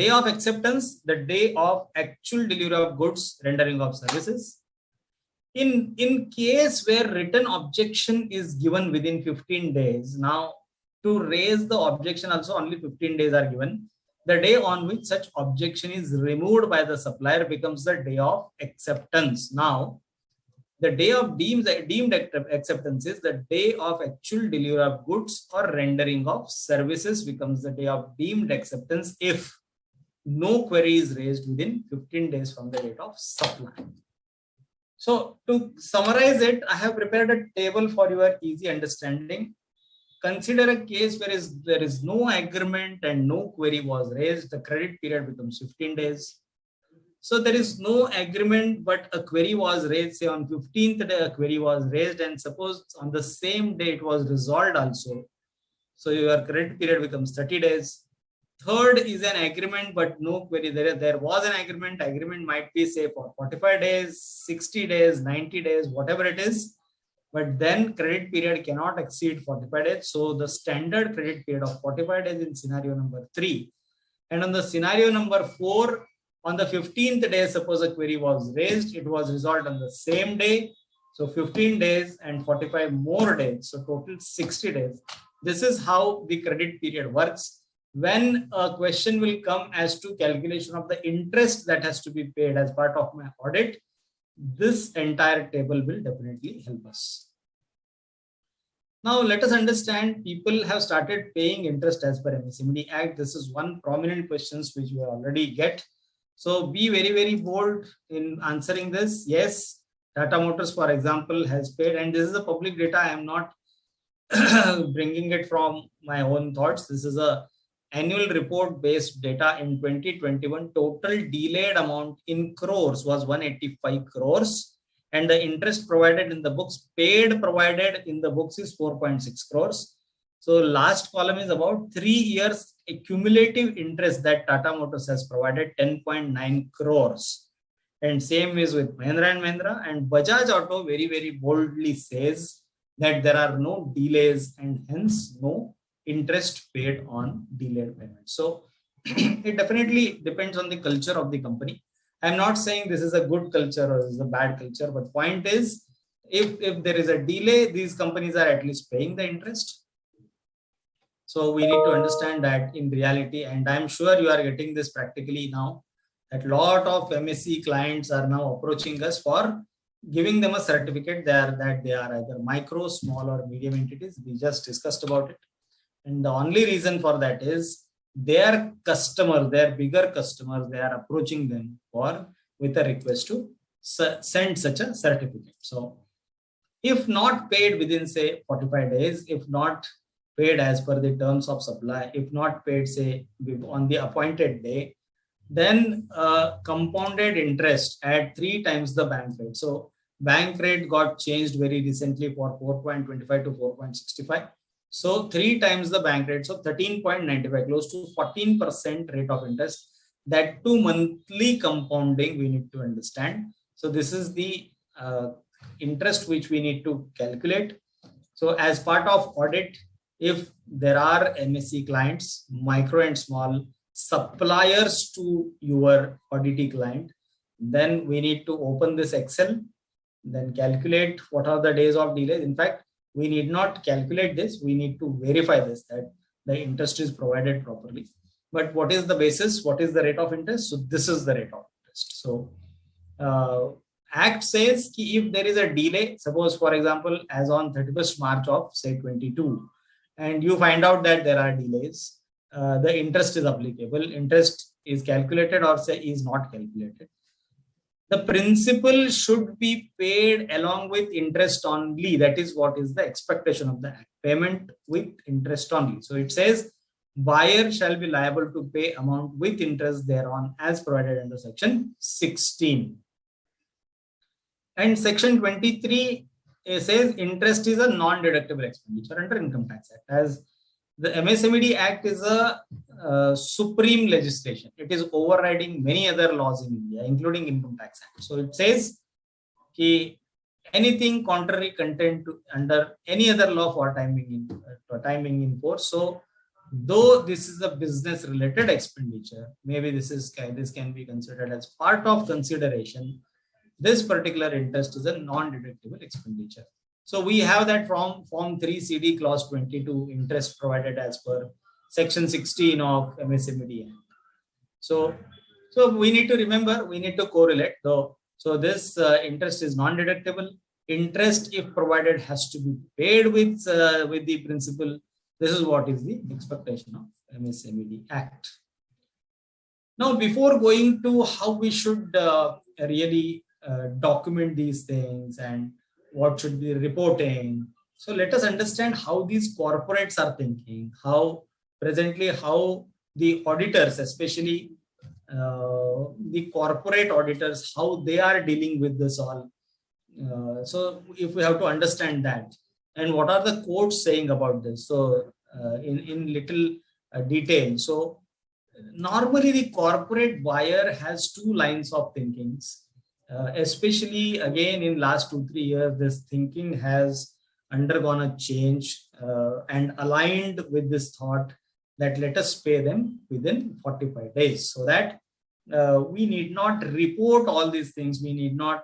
Day of acceptance, the day of actual delivery of goods, rendering of services. In case where written objection is given within 15 days, now to raise the objection also only 15 days are given. The day on which such objection is removed by the supplier becomes the day of acceptance. Now, the day of deemed acceptance is the day of actual delivery of goods or rendering of services becomes the day of deemed acceptance if no query is raised within 15 days from the date of supply. So to summarize it, I have prepared a table for your easy understanding. Consider a case where there is no agreement and no query was raised. The credit period becomes 15 days. So there is no agreement, but a query was raised, say on 15th day a query was raised, and suppose on the same day it was resolved also. So your credit period becomes 30 days. Third is an agreement, but no query. There was an agreement. Agreement might be, say, for 45 days, 60 days, 90 days, whatever it is. But then credit period cannot exceed 45 days. So the standard credit period of 45 days in scenario number 3. And on the scenario number 4, on the 15th day, suppose a query was raised, it was resolved on the same day. So 15 days and 45 more days. So total 60 days. This is how the credit period works. When a question will come as to calculation of the interest that has to be paid as part of my audit, this entire table will definitely help us. Now let us understand, people have started paying interest as per MSMED Act. This is one prominent question which you already get. So be very, very bold in answering this. Yes, Tata Motors, for example, has paid, and this is the public data. I am not bringing it from my own thoughts. This is a annual report based data. In 2021, total delayed amount in crores was 185 crores, and the interest provided in the books, paid provided in the books, is 4.6 crores. So last column is about 3 years cumulative interest that Tata Motors has provided, 10.9 crores. And same is with Mahindra and Mahindra. And Bajaj Auto very, very boldly says that there are no delays and hence no interest paid on delayed payment. So it definitely depends on the culture of the company. I'm not saying this is a good culture or this is a bad culture, but point is, if there is a delay, these companies are at least paying the interest. So we need to understand that in reality, and I'm sure you are getting this practically now, that lot of MSE clients are now approaching us for giving them a certificate there that they are either micro, small or medium entities. We just discussed about it. And the only reason for that is their customers, their bigger customers, they are approaching them with a request to send such a certificate. So if not paid within say 45 days, if not paid as per the terms of supply, if not paid say on the appointed day, then compounded interest at 3 times the bank rate. So bank rate got changed very recently for 4.25 to 4.65. So 3 times the bank rate, so 13.95, close to 14% rate of interest. That too monthly compounding we need to understand. So this is the interest which we need to calculate. So as part of audit, if there are MSE clients, micro and small suppliers to your auditee client, then we need to open this Excel, then calculate what are the days of delay. In fact, we need not calculate this. We need to verify this, that the interest is provided properly. But what is the basis? What is the rate of interest? So this is the rate of interest. So Act says ki if there is a delay, suppose for example, as on 31st March of say 22, and you find out that there are delays, the interest is applicable, interest is calculated or say is not calculated. The principal should be paid along with interest only. That is what is the expectation of the Act. Payment with interest only. So it says buyer shall be liable to pay amount with interest thereon as provided under section 16. And section 23 says interest is a non-deductible expenditure under Income Tax Act. As the MSMED Act is a supreme legislation. It is overriding many other laws in India, including Income Tax Act. So it says that anything contrary content to under any other law for timing in force. So though this is a business related expenditure, maybe this can be considered as part of consideration. This particular interest is a non-deductible expenditure. So we have that from Form 3 CD Clause 22, interest provided as per Section 16 of MSMED Act. So we need to remember, we need to correlate though. So this interest is non-deductible. Interest, if provided, has to be paid with the principal. This is what is the expectation of MSMED Act. Now, before going to how we should really document these things and what should be reporting, so let us understand how these corporates are thinking, how the auditors, especially the corporate auditors, how they are dealing with this all. So if we have to understand that, and what are the codes saying about this, so in little detail. So normally the corporate buyer has 2 lines of thinkings. Especially again in last 2-3 years, this thinking has undergone a change and aligned with this thought that let us pay them within 45 days, so that we need not report all these things, we need not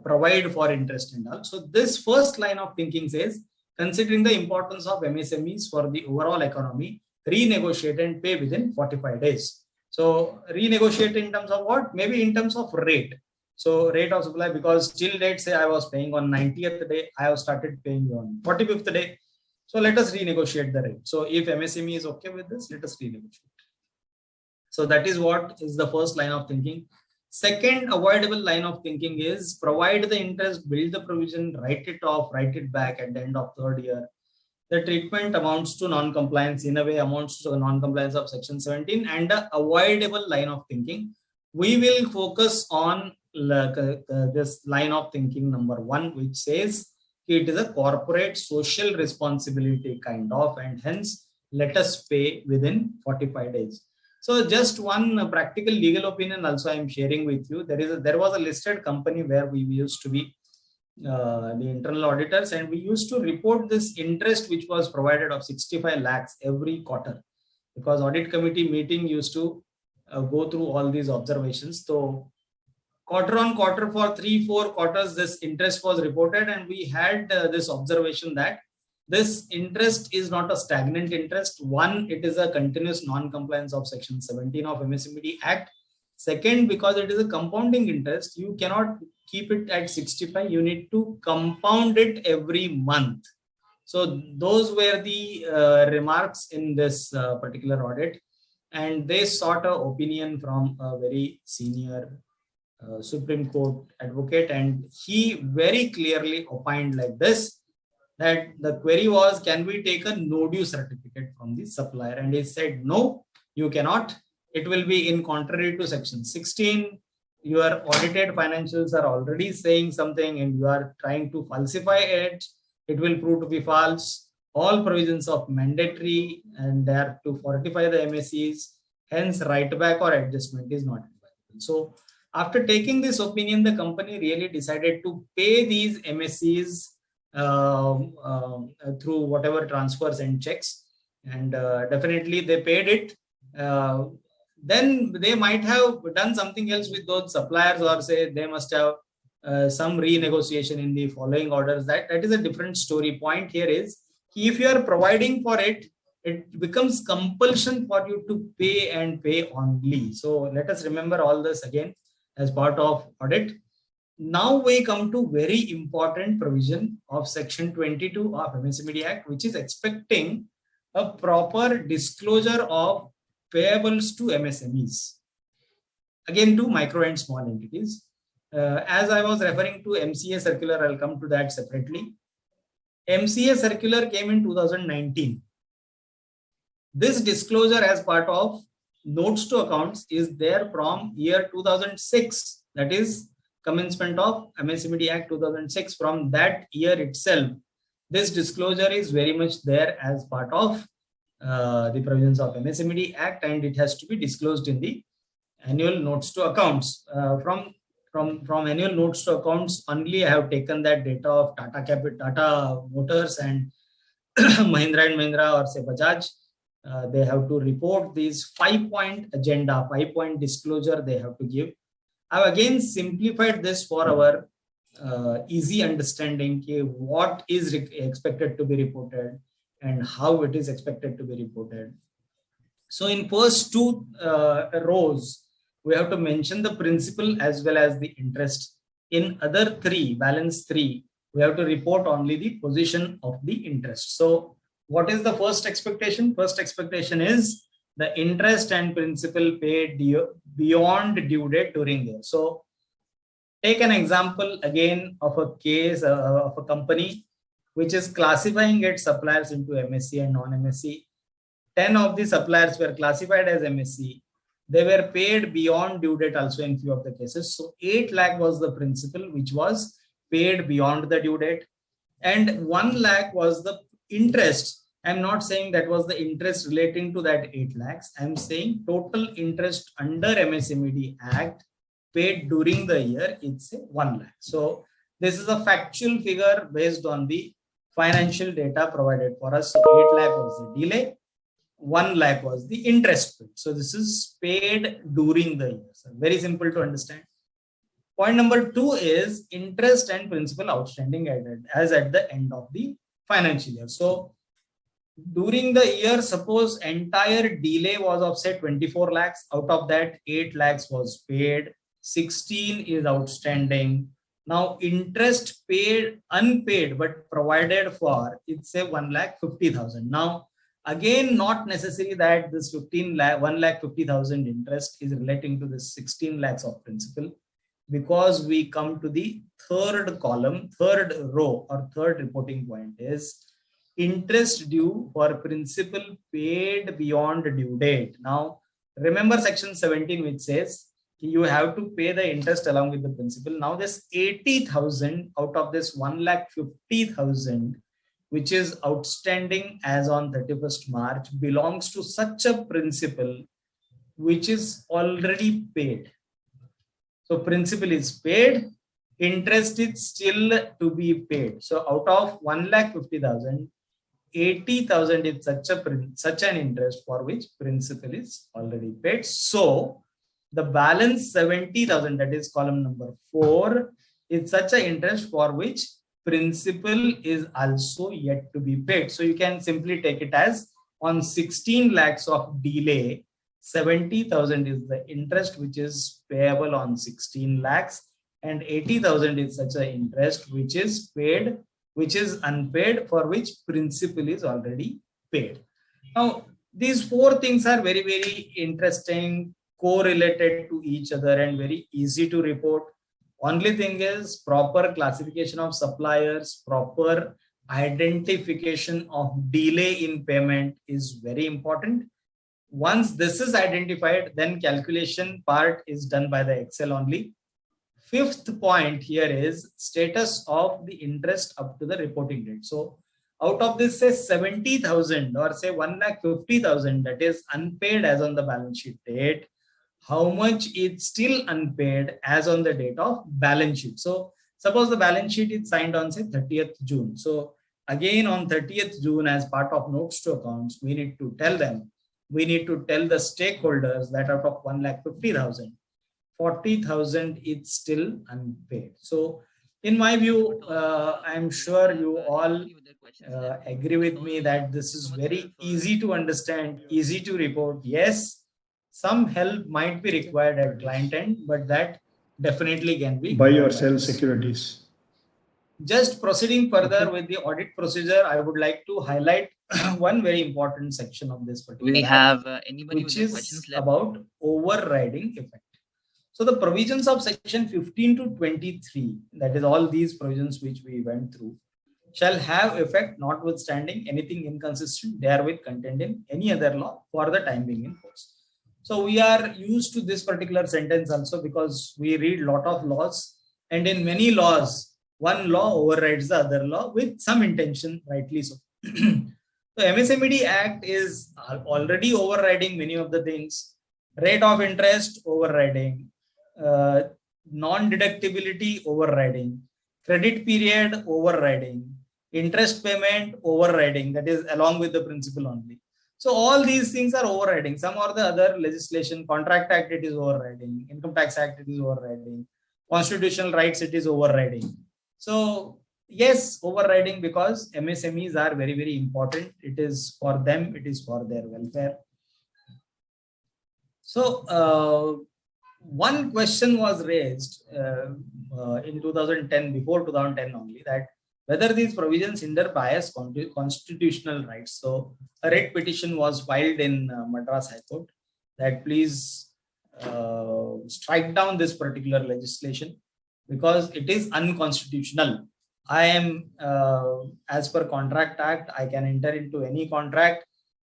provide for interest and all. So this first line of thinking says, considering the importance of MSMEs for the overall economy, renegotiate and pay within 45 days. So renegotiate in terms of what? Maybe in terms of rate. So rate of supply, because till date, say I was paying on 90th day, I have started paying on 45th day. So let us renegotiate the rate. So if MSME is okay with this, let us renegotiate. So that is what is the first line of thinking. Second avoidable line of thinking is provide the interest, build the provision, write it off, write it back at the end of 3rd year. The treatment amounts to non-compliance, in a way amounts to non-compliance of section 17, and the avoidable line of thinking. We will focus on this line of thinking number 1, which says it is a corporate social responsibility kind of, and hence let us pay within 45 days. So just one practical legal opinion also I am sharing with you. There was a listed company where we used to be the internal auditors, and we used to report this interest which was provided of 65 lakhs every quarter, because audit committee meeting used to go through all these observations. So quarter on quarter for 3-4 quarters this interest was reported, and we had this observation that this interest is not a stagnant interest. One, it is a continuous non-compliance of section 17 of MSMED Act. Second, because it is a compounding interest, you cannot keep it at 65, you need to compound it every month. So those were the remarks in this particular audit, and they sought an opinion from a very senior Supreme Court advocate, and he very clearly opined like this, that the query was, can we take a no due certificate from the supplier? And he said, no, you cannot. It will be in contrary to section 16. Your audited financials are already saying something and you are trying to falsify it. It will prove to be false. All provisions of mandatory and they are to fortify the MSEs. Hence, write back or adjustment is not available. So after taking this opinion, the company really decided to pay these MSEs through whatever transfers and checks, and definitely they paid it. Then they might have done something else with those suppliers, or say they must have some renegotiation in the following orders. That is a different story. Point here is, if you are providing for it, it becomes compulsion for you to pay and pay only. So let us remember all this again as part of audit. Now we come to very important provision of section 22 of MSMED Act, which is expecting a proper disclosure of payables to MSMEs, again to micro and small entities. As I was referring to MCA circular, I'll come to that separately. MCA circular came in 2019. This disclosure as part of notes to accounts is there from year 2006, that is commencement of MSMED Act 2006. From that year itself, this disclosure is very much there as part of the provisions of MSMED Act, and it has to be disclosed in the annual notes to accounts. From annual notes to accounts only, I have taken that data of Tata Motors and Mahindra and Mahindra, or say Bajaj. They have to report these 5-point agenda, 5-point disclosure they have to give. I've again simplified this for our easy understanding, what is expected to be reported and how it is expected to be reported. So in first two rows, we have to mention the principal as well as the interest. In other three, balance three, we have to report only the position of the interest. So what is the first expectation? First expectation is the interest and principal paid beyond due date during the year. So take an example again of a case of a company which is classifying its suppliers into MSC and non-MSC. 10 of the suppliers were classified as MSC. They were paid beyond due date also in few of the cases. So 8 lakh was the principal which was paid beyond the due date, and 1 lakh was the interest. I'm not saying that was the interest relating to that 8 lakhs. I'm saying total interest under MSMED Act paid during the year, it's 1 lakh. So this is a factual figure based on the financial data provided for us. So 8 lakh was the delay, 1 lakh was the interest paid. So this is paid during the year. So very simple to understand. Point number 2 is interest and principal outstanding as at the end of the financial year. So during the year, suppose entire delay was of say 24 lakhs. Out of that, 8 lakhs was paid, 16 is outstanding. Now interest paid, unpaid but provided for, it's a 1,50,000. Now again, not necessary that this 1,50,000 interest is relating to the 16 lakhs of principal, because we come to the third column, third row or third reporting point is interest due for principal paid beyond due date. Now remember section 17 which says you have to pay the interest along with the principal. Now this 80,000 out of this 1,50,000 which is outstanding as on 31st March belongs to such a principal which is already paid. So principal is paid, interest is still to be paid. So out of 1,50,000, 80,000 is such an interest for which principal is already paid. So the balance 70,000, that is column number 4, is such an interest for which principal is also yet to be paid. So you can simply take it as on 16 lakhs of delay, 70,000 is the interest which is payable on 16 lakhs, and 80,000 is such an interest which is paid, which is unpaid, for which principal is already paid. Now, these 4 things are very, very interesting, correlated to each other and very easy to report. Only thing is proper classification of suppliers, proper identification of delay in payment is very important. Once this is identified, then calculation part is done by the Excel only. 5th point here is status of the interest up to the reporting date. So out of this, say 70,000 or say 1,50,000 that is unpaid as on the balance sheet date, how much is still unpaid as on the date of balance sheet. So suppose the balance sheet is signed on say 30th June. So again on 30th June, as part of notes to accounts, we need to tell them, we need to tell the stakeholders that out of 1,50,000, 40,000 is still unpaid. So in my view, I'm sure you all agree with me that this is very easy to understand, easy to report. Yes, some help might be required at client end, but that definitely can be buy or sell securities. Just proceeding further with the audit procedure, I would like to highlight one very important section of this particular We have anybody which with is questions left? about overriding effect. So the provisions of section 15 to 23, that is all these provisions which we went through, shall have effect notwithstanding anything inconsistent therewith contained in any other law for the time being in force. So we are used to this particular sentence also because we read lot of laws, and in many laws, one law overrides the other law with some intention, rightly so. The MSMED Act is already overriding many of the things. Rate of interest overriding, non-deductibility overriding, credit period overriding, interest payment overriding, that is along with the principal only. So all these things are overriding. Some or the other legislation, Contract Act it is overriding, Income Tax Act it is overriding, Constitutional Rights it is overriding. So yes, overriding because MSMEs are very, very important. It is for them, it is for their welfare. So one question was raised in 2010, before 2010 only, that whether these provisions hinder bias constitutional rights. So a writ petition was filed in Madras High Court that please strike down this particular legislation because it is unconstitutional. I am, as per Contract Act, I can enter into any contract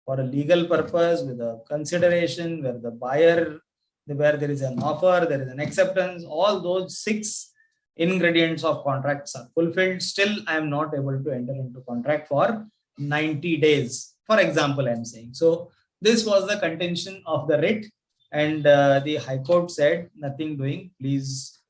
for a legal purpose with a consideration where the buyer, where there is an offer, there is an acceptance, all those 6 ingredients of contracts are fulfilled. Still, I am not able to enter into contract for 90 days. For example, I am saying. So this was the contention of the writ, and the High Court said, nothing doing, please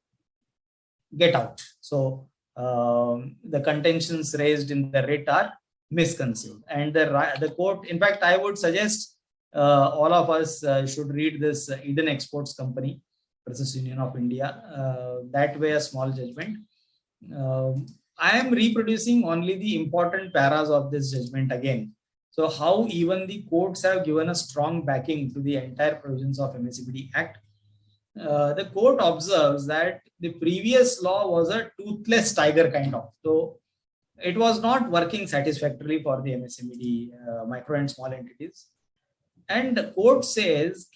get out. So the contentions raised in the writ are misconceived, and the court, in fact, I would suggest all of us should read this Eden Exports Company versus Union of India. That way, a small judgment. I am reproducing only the important paras of this judgment again. So how even the courts have given a strong backing to the entire provisions of MSMED Act. The court observes that the previous law was a toothless tiger kind of. So it was not working satisfactorily for the MSMED micro and small entities. And the court says,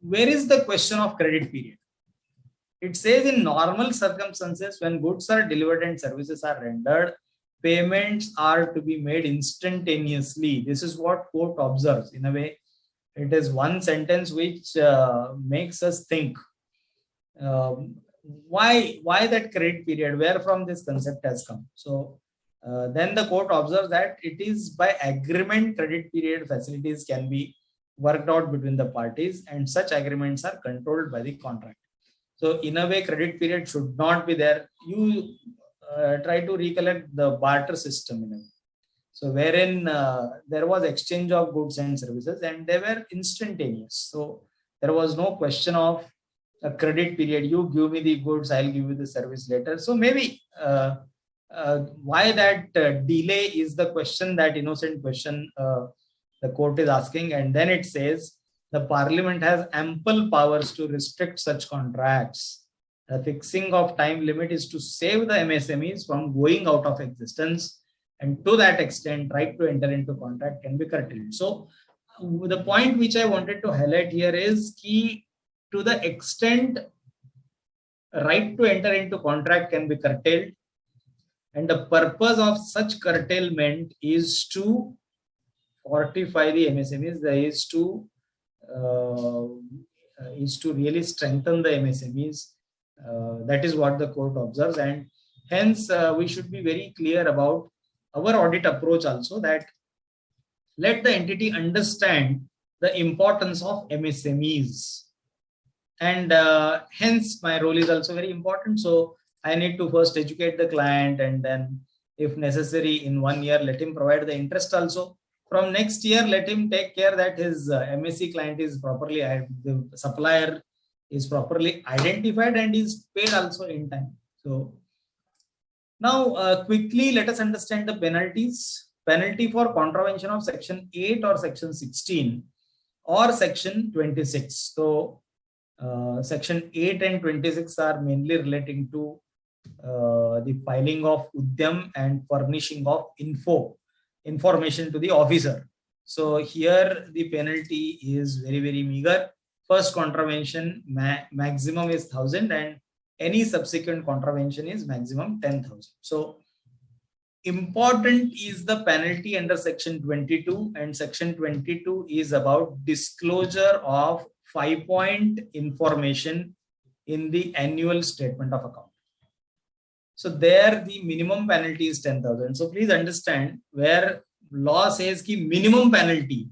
where is the question of credit period? It says in normal circumstances, when goods are delivered and services are rendered, payments are to be made instantaneously. This is what court observes. In a way, it is one sentence which makes us think, why that credit period, where from this concept has come. So then the court observes that it is by agreement credit period facilities can be worked out between the parties, and such agreements are controlled by the contract. So in a way, credit period should not be there. You try to recollect the barter system in a way. So wherein there was exchange of goods and services, and they were instantaneous. So there was no question of a credit period. You give me the goods, I'll give you the service later. So maybe why that delay is the question, that innocent question the court is asking. And then it says the parliament has ample powers to restrict such contracts. The fixing of time limit is to save the MSMEs from going out of existence, and to that extent, right to enter into contract can be curtailed. So the point which I wanted to highlight here is key, to the extent right to enter into contract can be curtailed, and the purpose of such curtailment is to fortify the MSMEs, is to really strengthen the MSMEs. That is what the court observes, and hence we should be very clear about our audit approach also, that let the entity understand the importance of MSMEs, and hence my role is also very important. So I need to first educate the client, and then if necessary in 1 year let him provide the interest also. From next year let him take care that his MSC client is properly, the supplier is properly identified and is paid also in time. So now quickly let us understand the penalties. Penalty for contravention of section 8 or section 16 or section 26. So section 8 and 26 are mainly relating to the filing of Udyam and furnishing of information to the officer. So here the penalty is very, very meager. First contravention maximum is 1,000, and any subsequent contravention is maximum 10,000. So important is the penalty under section 22, and section 22 is about disclosure of 5-point information in the annual statement of account. So there the minimum penalty is 10,000. So please understand, where law says ki minimum penalty,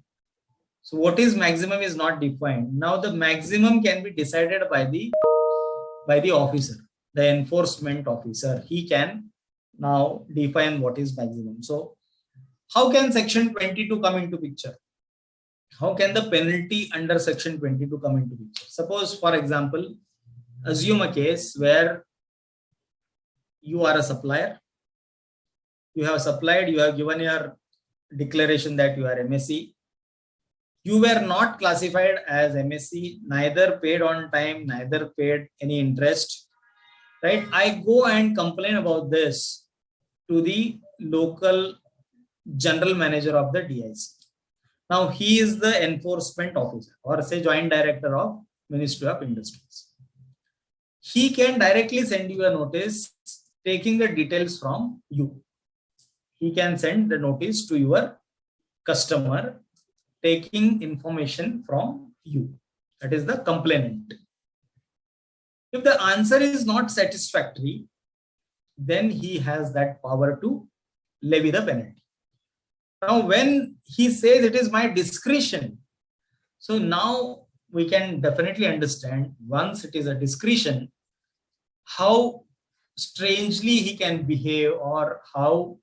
so what is maximum is not defined. Now the maximum can be decided by the officer, the enforcement officer. He can now define what is maximum. So how can section 22 come into picture? How can the penalty under section 22 come into picture? Suppose, for example, assume a case where you are a supplier. You have supplied, you have given your declaration that you are MSc. You were not classified as MSc, neither paid on time, neither paid any interest, right? I go and complain about this to the local general manager of the DIC. Now he is the enforcement officer, or say joint director of Ministry of Industries. He can directly send you a notice taking the details from you. He can send the notice to your customer taking information from you. That is the complainant. If the answer is not satisfactory, then he has that power to levy the penalty. Now, when he says it is my discretion, so now we can definitely understand, once it is a discretion, how strangely he can behave, or how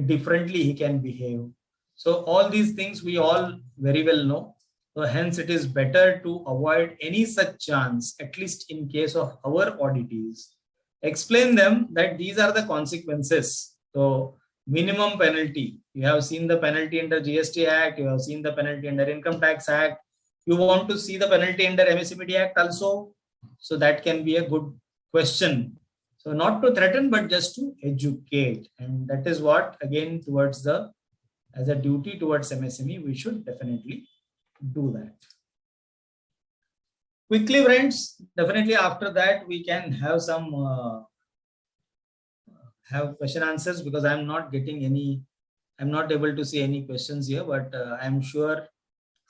differently he can behave. So all these things we all very well know. So hence it is better to avoid any such chance, at least in case of our auditees. Explain them that these are the consequences. So minimum penalty, you have seen the penalty under GST Act, you have seen the penalty under Income Tax Act. You want to see the penalty under MSMED Act also. So that can be a good question. So not to threaten, but just to educate. And that is what, again, towards the, as a duty towards MSME, we should definitely do that. Quickly, friends, definitely after that, we can have some have question answers, because I'm not getting any, I'm not able to see any questions here, but I'm sure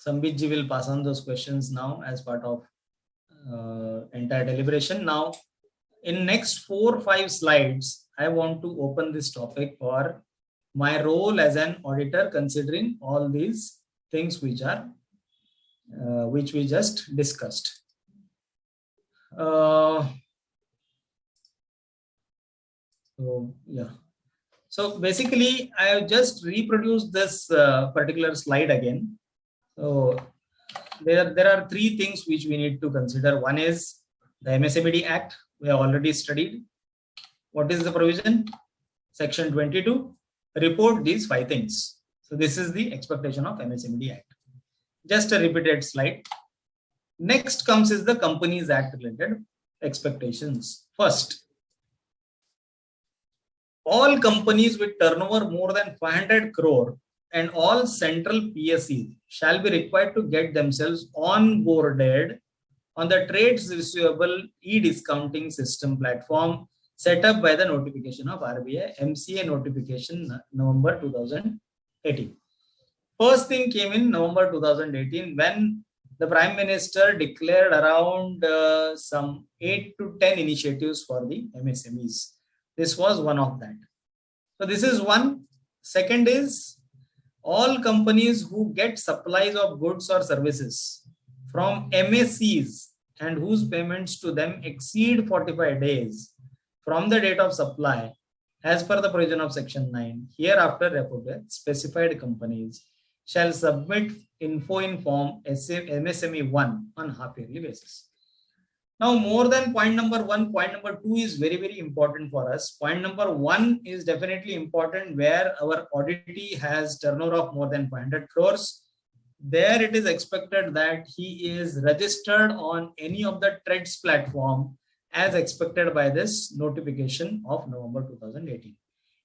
Sambitji will pass on those questions now as part of entire deliberation. Now, in next 4 or 5 slides, I want to open this topic for my role as an auditor, considering all these things which are which we just discussed. So yeah. So basically, I have just reproduced this particular slide again. So there are three things which we need to consider. One is the MSMED Act. We have already studied. What is the provision? Section 22. Report these 5 things. So this is the expectation of MSMED Act. Just a repeated slide. Next comes is the Companies Act related expectations. First, all companies with turnover more than 500 crore and all central PSEs shall be required to get themselves onboarded on the trades receivable e-discounting system platform set up by the notification of RBI, MCA notification November 2018. First thing came in November 2018 when the Prime Minister declared around some 8 to 10 initiatives for the MSMEs. This was one of that. So this is one. Second is all companies who get supplies of goods or services from MSCs and whose payments to them exceed 45 days from the date of supply as per the provision of section 9 hereafter reported specified companies shall submit info in form MSME 1 on half-yearly basis. Now, more than point number 1, point number 2 is very, very important for us. Point number 1 is definitely important where our auditee has turnover of more than 500 crores. There it is expected that he is registered on any of the trades platform as expected by this notification of November 2018.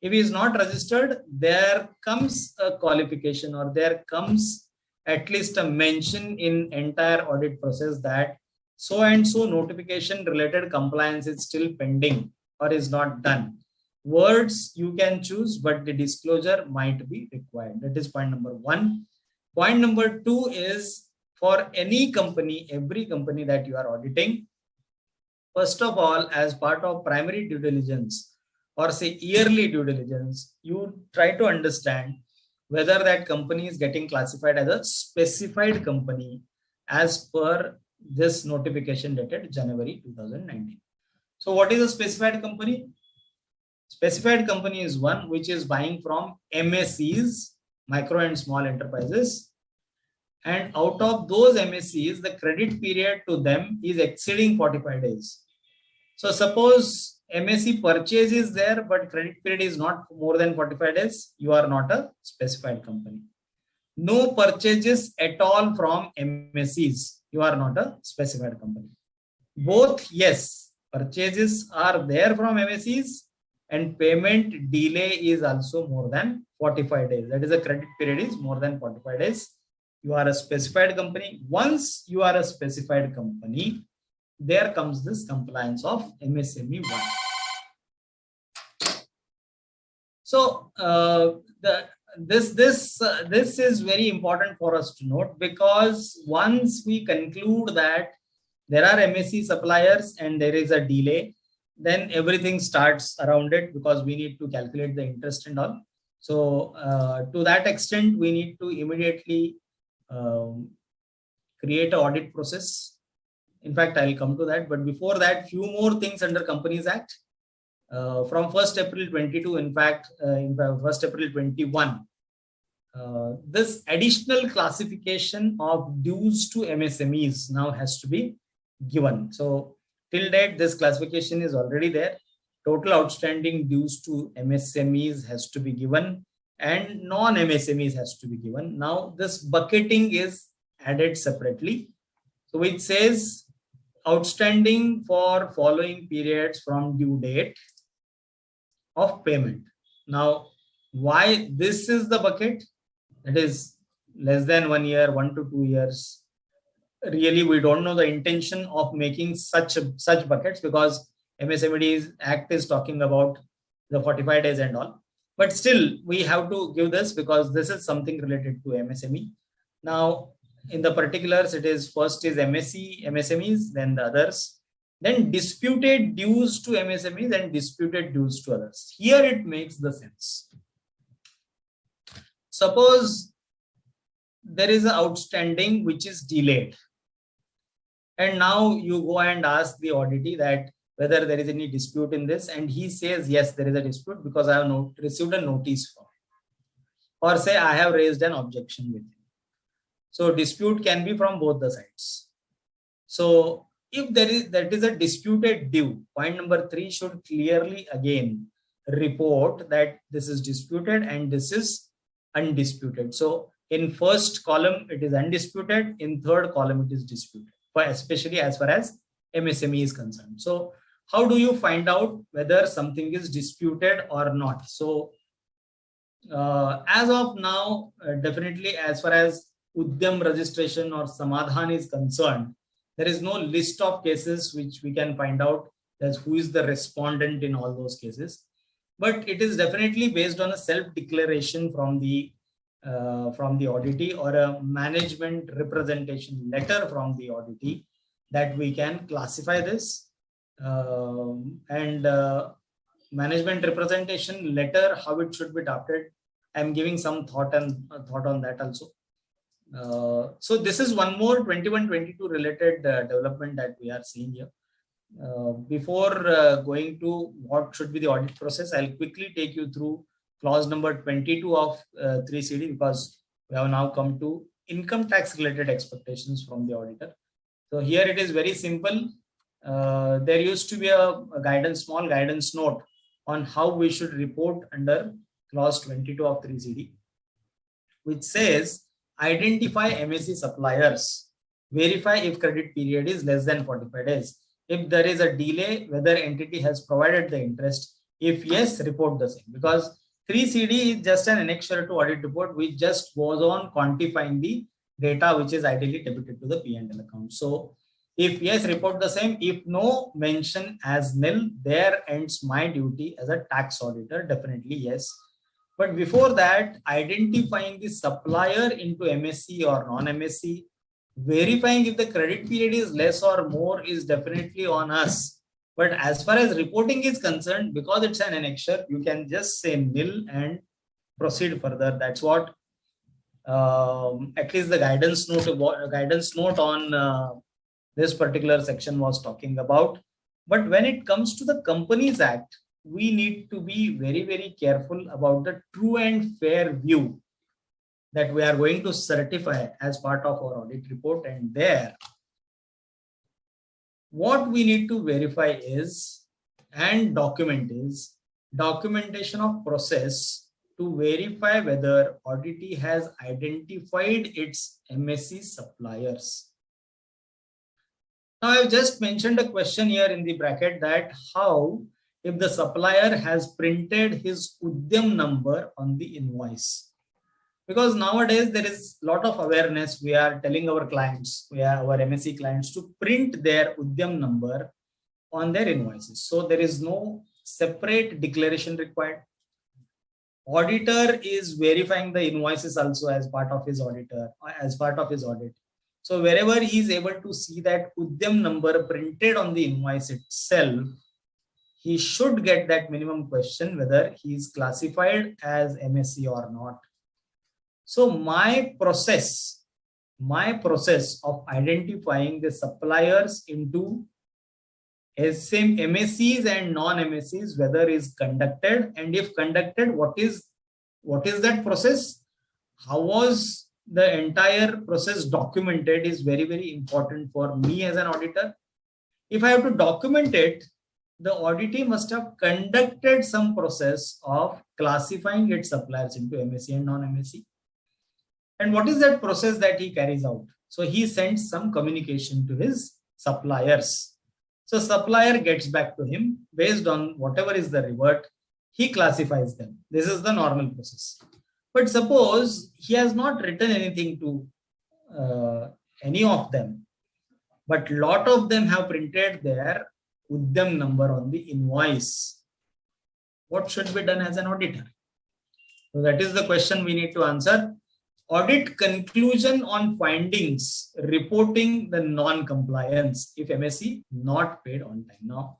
If he is not registered, there comes a qualification or there comes at least a mention in entire audit process that so and so notification related compliance is still pending or is not done. Words you can choose, but the disclosure might be required. That is point number 1. Point number 2 is for any company, every company that you are auditing, first of all, as part of primary due diligence or say yearly due diligence, you try to understand whether that company is getting classified as a specified company as per this notification dated January 2019. So what is a specified company? Specified company is one which is buying from MSCs, micro and small enterprises. And out of those MSCs, the credit period to them is exceeding 45 days. So suppose MSC purchase is there, but credit period is not more than 45 days, you are not a specified company. No purchases at all from MSCs, you are not a specified company. Both, yes, purchases are there from MSCs and payment delay is also more than 45 days. That is, the credit period is more than 45 days. You are a specified company. Once you are a specified company, there comes this compliance of MSME 1. So this is very important for us to note, because once we conclude that there are MSC suppliers and there is a delay, then everything starts around it because we need to calculate the interest and all. So to that extent, we need to immediately create an audit process. In fact, I'll come to that. But before that, few more things under Companies Act. From 1st April 22, in fact, in 1st April 21, this additional classification of dues to MSMEs now has to be given. So till date, this classification is already there. Total outstanding dues to MSMEs has to be given and non-MSMEs has to be given. Now this bucketing is added separately. So it says outstanding for following periods from due date of payment. Now, why this is the bucket? That is less than 1 year, 1 to 2 years. Really, we don't know the intention of making such buckets, because MSMED Act is talking about the 45 days and all. But still, we have to give this because this is something related to MSME. Now, in the particulars, it is first is MSMEs, then the others. Then disputed dues to MSMEs and disputed dues to others. Here it makes the sense. Suppose there is an outstanding which is delayed. And now you go and ask the auditee that whether there is any dispute in this, and he says, yes, there is a dispute because I have received a notice for it. Or say, I have raised an objection with him. So dispute can be from both the sides. So if that is a disputed due, point number 3 should clearly again report that this is disputed and this is undisputed. So in first column, it is undisputed. In third column, it is disputed, especially as far as MSME is concerned. So how do you find out whether something is disputed or not? So as of now, definitely as far as Udyam registration or Samadhan is concerned, there is no list of cases which we can find out as who is the respondent in all those cases. But it is definitely based on a self-declaration from the auditee or a management representation letter from the auditee that we can classify this. Management representation letter, how it should be drafted, I'm giving some thought on that also. So this is one more 21-22 related development that we are seeing here. Before going to what should be the audit process, I'll quickly take you through clause number 22 of 3CD, because we have now come to income tax related expectations from the auditor. So here it is very simple. There used to be a small guidance note on how we should report under clause 22 of 3CD, which says identify MSE suppliers, verify if credit period is less than 45 days. If there is a delay, whether entity has provided the interest. If yes, report the same, because 3CD is just an annexure to audit report which just goes on quantifying the data which is ideally debited to the P&L account. So if yes, report the same. If no, mention as nil. There ends my duty as a tax auditor. Definitely yes. But before that, identifying the supplier into MSE or non-MSE, verifying if the credit period is less or more is definitely on us. But as far as reporting is concerned, because it's an annexure, you can just say nil and proceed further. That's what at least the guidance note on this particular section was talking about. But when it comes to the Companies Act, we need to be very, very careful about the true and fair view that we are going to certify as part of our audit report. And there, what we need to verify is, and document is, documentation of process to verify whether auditee has identified its MSE suppliers. Now, I've just mentioned a question here in the bracket that how if the supplier has printed his Udyam number on the invoice. Because nowadays there is a lot of awareness. We are telling our clients, our MSE clients, to print their Udyam number on their invoices. So there is no separate declaration required. Auditor is verifying the invoices also as part of his audit. So wherever he is able to see that Udyam number printed on the invoice itself, he should get that minimum question whether he is classified as MSE or not. So my process of identifying the suppliers into MSEs and non-MSEs, whether is conducted, and if conducted, what is that process? How was the entire process documented is very, very important for me as an auditor. If I have to document it, the auditee must have conducted some process of classifying its suppliers into MSE and non-MSE. And what is that process that he carries out? So he sends some communication to his suppliers. So supplier gets back to him based on whatever is the revert, he classifies them. This is the normal process. But suppose he has not written anything to any of them, but lot of them have printed their Udyam number on the invoice. What should be done as an auditor? So that is the question we need to answer. Audit conclusion on findings reporting the non-compliance if MSE not paid on time. Now,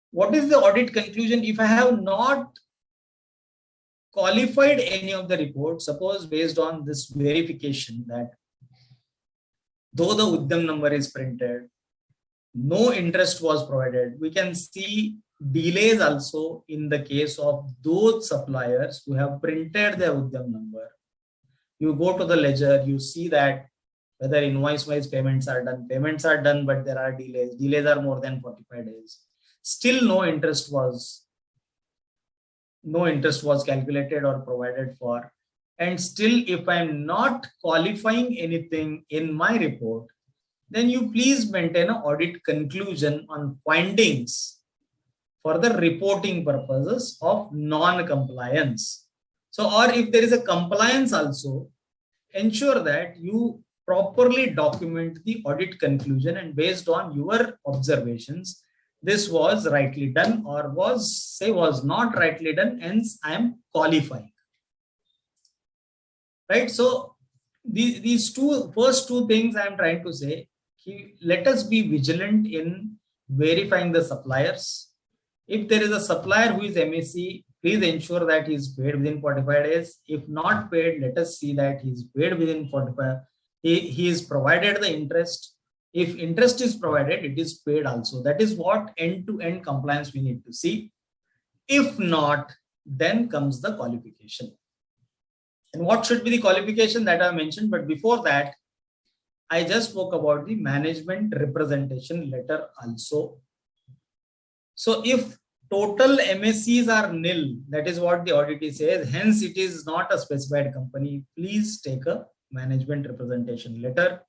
what is the audit conclusion if I have not qualified any of the reports, suppose based on this verification that though the Udyam number is printed, no interest was provided, we can see delays also in the case of those suppliers who have printed their Udyam number. You go to the ledger, you see that whether invoice-wise payments are done, but there are delays. Delays are more than 45 days. Still no interest was calculated or provided for. And still, if I'm not qualifying anything in my report, then you please maintain an audit conclusion on findings for the reporting purposes of non-compliance. So, or if there is a compliance also, ensure that you properly document the audit conclusion and based on your observations, this was rightly done or was not rightly done, hence I am qualifying. Right? So these first two things I am trying to say, let us be vigilant in verifying the suppliers. If there is a supplier who is MSE, please ensure that he is paid within 45 days. If not paid, let us see that he is paid within 45. He is provided the interest. If interest is provided, it is paid also. That is what end-to-end compliance we need to see. If not, then comes the qualification. And what should be the qualification that I mentioned? But before that, I just spoke about the management representation letter also. So if total MSCs are nil, that is what the audit says, hence it is not a specified company, please take a management representation letter.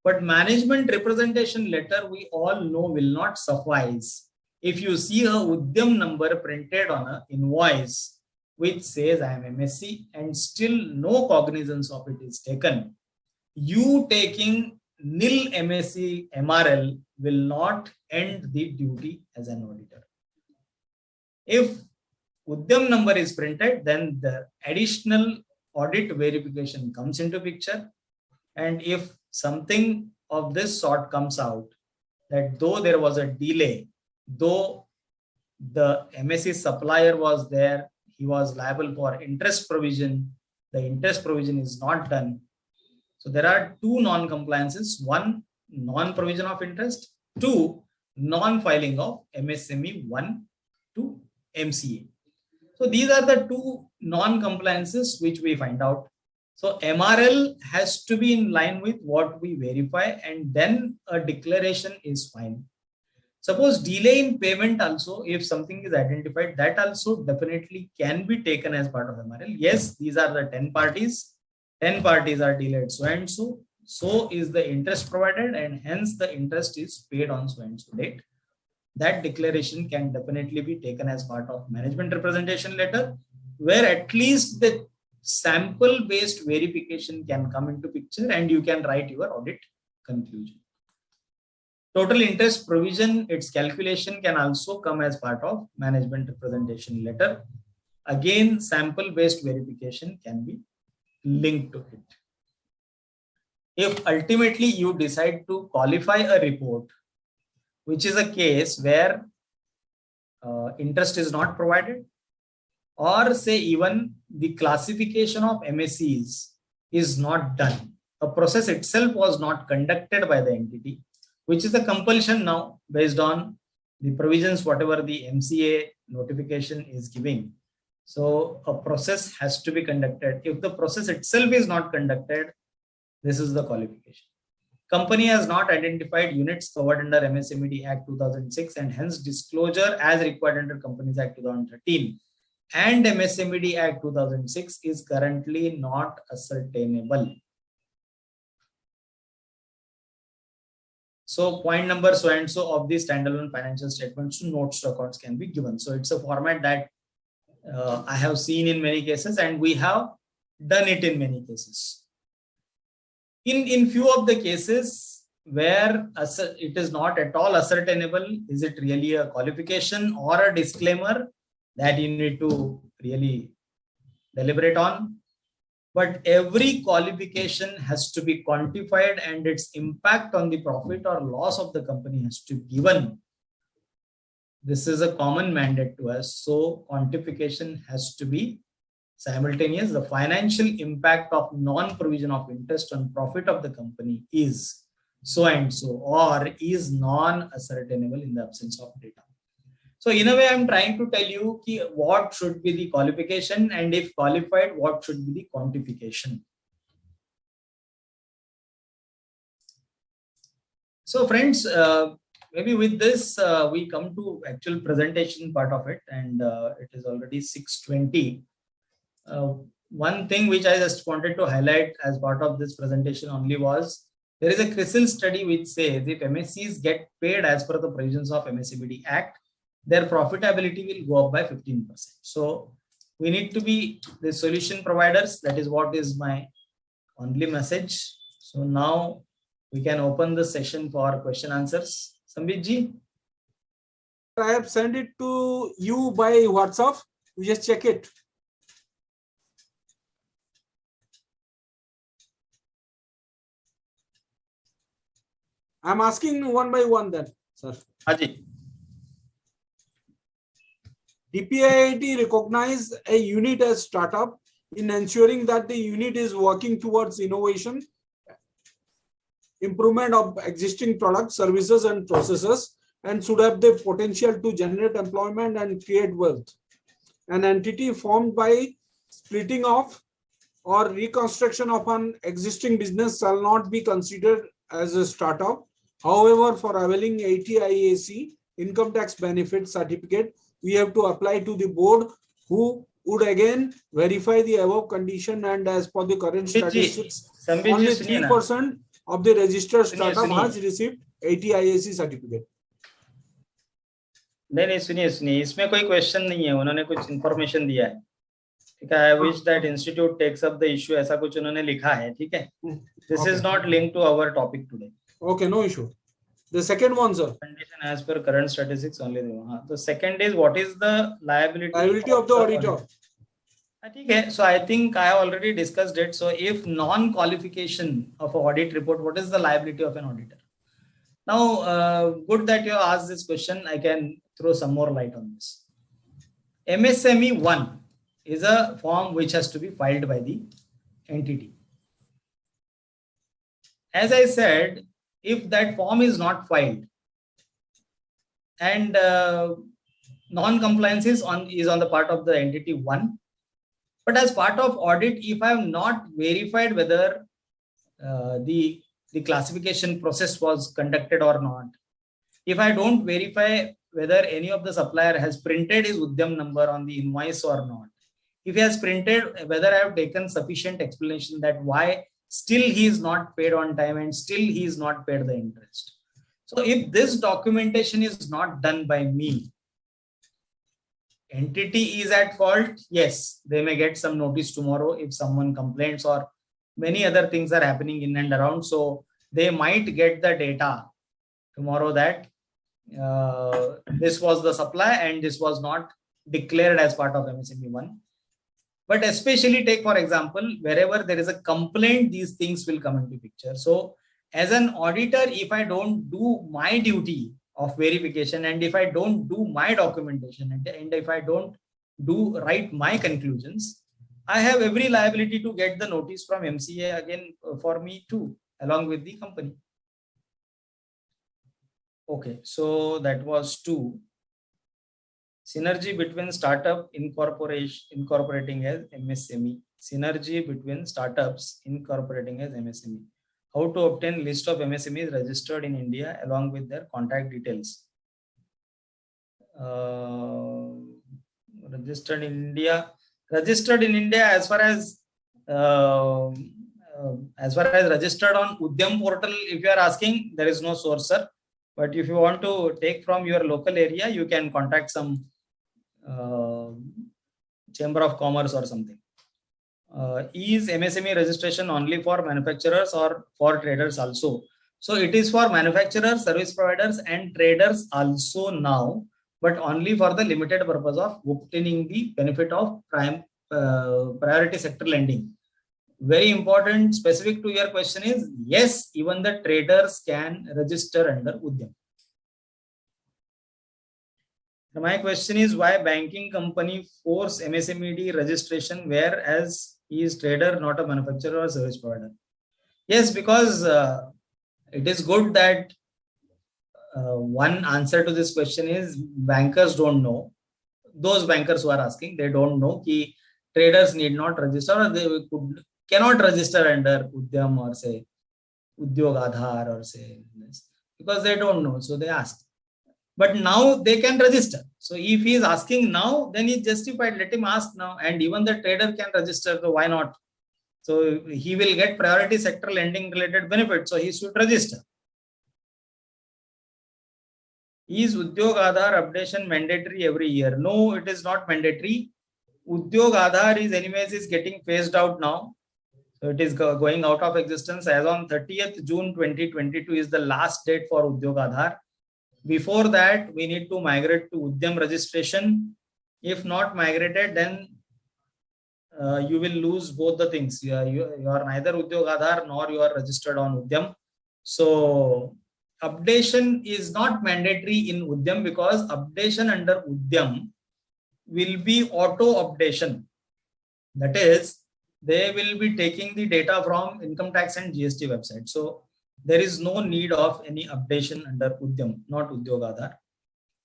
But management representation letter, we all know, will not suffice if you see a Udyam number printed on an invoice which says I am MSC and still no cognizance of it is taken. You taking nil MSC MRL will not end the duty as an auditor. If Udyam number is printed, then the additional audit verification comes into picture. And if something of this sort comes out, that though there was a delay, though the MSC supplier was there, he was liable for interest provision, the interest provision is not done. So there are two non-compliances: one, non-provision of interest; two, non-filing of MSME 1 to MCA. So these are the two non-compliances which we find out. So MRL has to be in line with what we verify, and then a declaration is fine. Suppose delay in payment also, if something is identified, that also definitely can be taken as part of MRL. Yes, these are the 10 parties. 10 parties are delayed so and so. So is the interest provided, and hence the interest is paid on so and so date. That declaration can definitely be taken as part of management representation letter, where at least the sample based verification can come into picture and you can write your audit conclusion. Total interest provision, its calculation can also come as part of management representation letter. Again, sample based verification can be linked to it. If ultimately you decide to qualify a report, which is a case where interest is not provided, or say even the classification of MSCs is not done, a process itself was not conducted by the entity, which is a compulsion now based on the provisions, whatever the MCA notification is giving. So a process has to be conducted. If the process itself is not conducted, this is the qualification. Company has not identified units covered under MSMED Act 2006 and hence disclosure as required under Companies Act 2013 and MSMED Act 2006 is currently not ascertainable. So point number so and so of the standalone financial statements to notes to accounts can be given. So it's a format that I have seen in many cases and we have done it in many cases. In few of the cases where it is not at all ascertainable, is it really a qualification or a disclaimer, that you need to really deliberate on. But every qualification has to be quantified and its impact on the profit or loss of the company has to be given. This is a common mandate to us. So quantification has to be simultaneous, the financial impact of non-provision of interest on profit of the company is so and so, or is non-ascertainable in the absence of data. So in a way, I'm trying to tell you what should be the qualification, and if qualified, what should be the quantification. So friends, maybe with this, we come to actual presentation part of it, and it is already 6:20. One thing which I just wanted to highlight as part of this presentation only was, there is a CRISIL study which says if MSCs get paid as per the provisions of MSMED Act, their profitability will go up by 15%. So we need to be the solution providers. That is what is my only message. So now we can open the session for question answers. Sambit ji? I have sent it to you by WhatsApp. You just check it. I'm asking one by one then, sir. Haji. DPIIT recognize a unit as startup in ensuring that the unit is working towards innovation, improvement of existing products, services, and processes, and should have the potential to generate employment and create wealth. An entity formed by splitting off or reconstruction of an existing business shall not be considered as a startup. However, for availing ATIAC income tax benefit certificate, we have to apply to the board, who would again verify the above condition, and as per the current statistics, only 3% of the registered startup has received ATIAC certificate. नहीं सुनिए, इसमें कोई question नहीं है, उन्होंने कुछ information दिया है, ठीक है. I wish that institute takes up the issue, ऐसा कुछ उन्होंने लिखा है, ठीक है. This is not linked to our topic today. Okay, no issue. The second one, sir. Condition as per current statistics only. The second is, what is the liability of the auditor? Okay, so I think I have already discussed it. So if non-qualification of an audit report, what is the liability of an auditor? Now, good that you asked this question. I can throw some more light on this. MSME 1 is a form which has to be filed by the entity. As I said, if that form is not filed and non-compliance is on the part of the entity 1, but as part of audit, if I have not verified whether the classification process was conducted or not, if I don't verify whether any of the supplier has printed his Udyam number on the invoice or not, if he has printed, whether I have taken sufficient explanation that why still he is not paid on time and still he is not paid the interest. So if this documentation is not done by me, entity is at fault. Yes, they may get some notice tomorrow if someone complains, or many other things are happening in and around. So they might get the data tomorrow that this was the supply and this was not declared as part of MSME 1. But especially take, for example, wherever there is a complaint, these things will come into picture. So as an auditor, if I don't do my duty of verification, and if I don't do my documentation, and if I don't write my conclusions, I have every liability to get the notice from MCA again for me too, along with the company. Okay, so that was 2. Synergy between startup incorporating as MSME. Synergy between startups incorporating as MSME. How to obtain list of MSMEs registered in India along with their contact details. Registered in India as far as registered on Udyam portal, if you are asking, there is no source, sir. But if you want to take from your local area, you can contact some Chamber of Commerce or something. Is MSME registration only for manufacturers or for traders also? So it is for manufacturers, service providers, and traders also now, but only for the limited purpose of obtaining the benefit of priority sector lending. Very important, specific to your question is, yes, even the traders can register under Udyam. My question is, why banking company force MSMED registration whereas he is trader, not a manufacturer or service provider? Yes, because it is good that one answer to this question is bankers don't know. Those bankers who are asking, they don't know कि traders need not register or they cannot register under Udyam or say Udyog Aadhar or say this, because they don't know. So they ask. But now they can register. So if he is asking now, then he's justified. Let him ask now. And even the trader can register. So why not? So he will get priority sector lending related benefits. So he should register. Is Udyog Aadhar updation mandatory every year? No, it is not mandatory. Udyog Aadhar is anyways is getting phased out now. So it is going out of existence as on 30th June 2022 is the last date for Udyog Aadhar. Before that, we need to migrate to Udyam registration. If not migrated, then you will lose both the things. You are neither Udyog Aadhar nor you are registered on Udyam. So updation is not mandatory in Udyam because updation under Udyam will be auto updation. That is, they will be taking the data from income tax and GST website. So there is no need of any updation under Udyam, not Udyog Aadhar.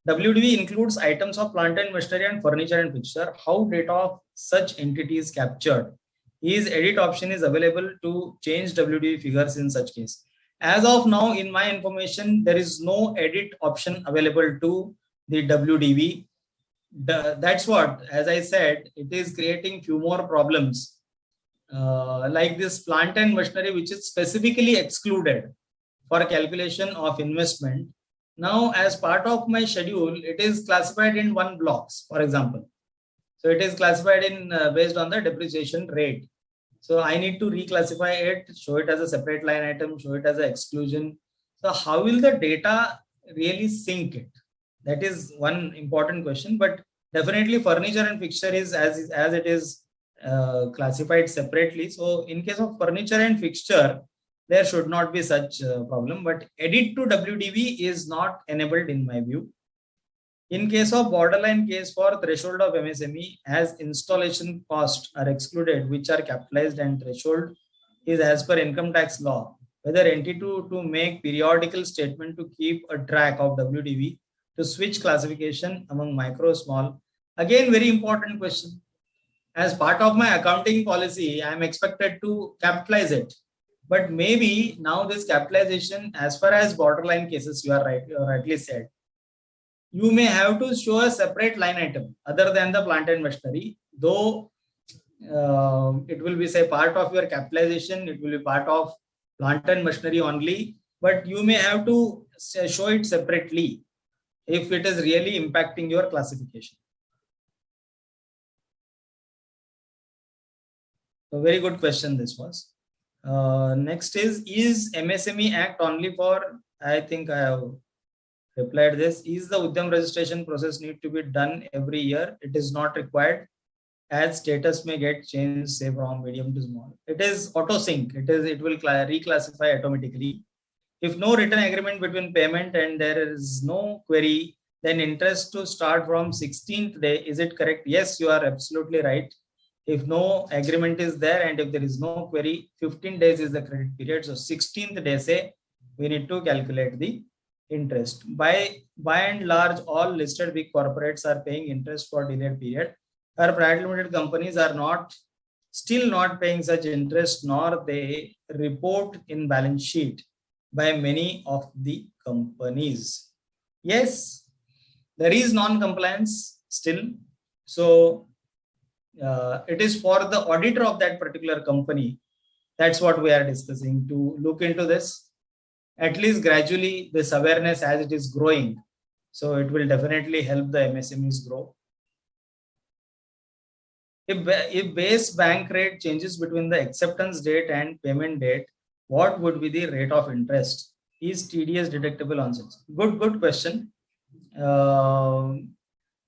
WDV includes items of plant and machinery and furniture and fixture. How data of such entities captured? Is edit option is available to change WDV figures in such case. As of now, in my information, there is no edit option available to the WDV. That's what, as I said, it is creating few more problems. Like this plant and machinery, which is specifically excluded for calculation of investment. Now, as part of my schedule, it is classified in one blocks, for example. So it is classified in based on the depreciation rate. So I need to reclassify it, show it as a separate line item, show it as an exclusion. So how will the data really sync it? That is one important question. But definitely furniture and fixture is as it is classified separately. So in case of furniture and fixture, there should not be such a problem. But edit to WDV is not enabled in my view. In case of borderline case for threshold of MSME, as installation costs are excluded, which are capitalized and threshold is as per income tax law, whether entity to make periodical statement to keep a track of WDV to switch classification among micro, small. Again, very important question. As part of my accounting policy, I am expected to capitalize it. But maybe now this capitalization, as far as borderline cases, you rightly said, you may have to show a separate line item other than the plant and machinery, though it will be say part of your capitalization, it will be part of plant and machinery only, but you may have to show it separately if it is really impacting your classification. So very good question this was. Next is MSME Act only for, I think I have replied this, is the Udyam registration process need to be done every year? It is not required, as status may get changed, say from medium to small. It is auto sync. It will reclassify automatically. If no written agreement between payment and there is no query, then interest to start from 16th day. Is it correct? Yes, you are absolutely right. If no agreement is there and if there is no query, 15 days is the credit period. So 16th day, say we need to calculate the interest. By and large, all listed big corporates are paying interest for delayed period. Our private limited companies are still not paying such interest, nor they report in balance sheet by many of the companies. Yes, there is non-compliance still. So it is for the auditor of that particular company. That's what we are discussing, to look into this. At least gradually this awareness as it is growing. So it will definitely help the MSMEs grow. If base bank rate changes between the acceptance date and payment date, what would be the rate of interest? Is TDS deductible on such? Good question.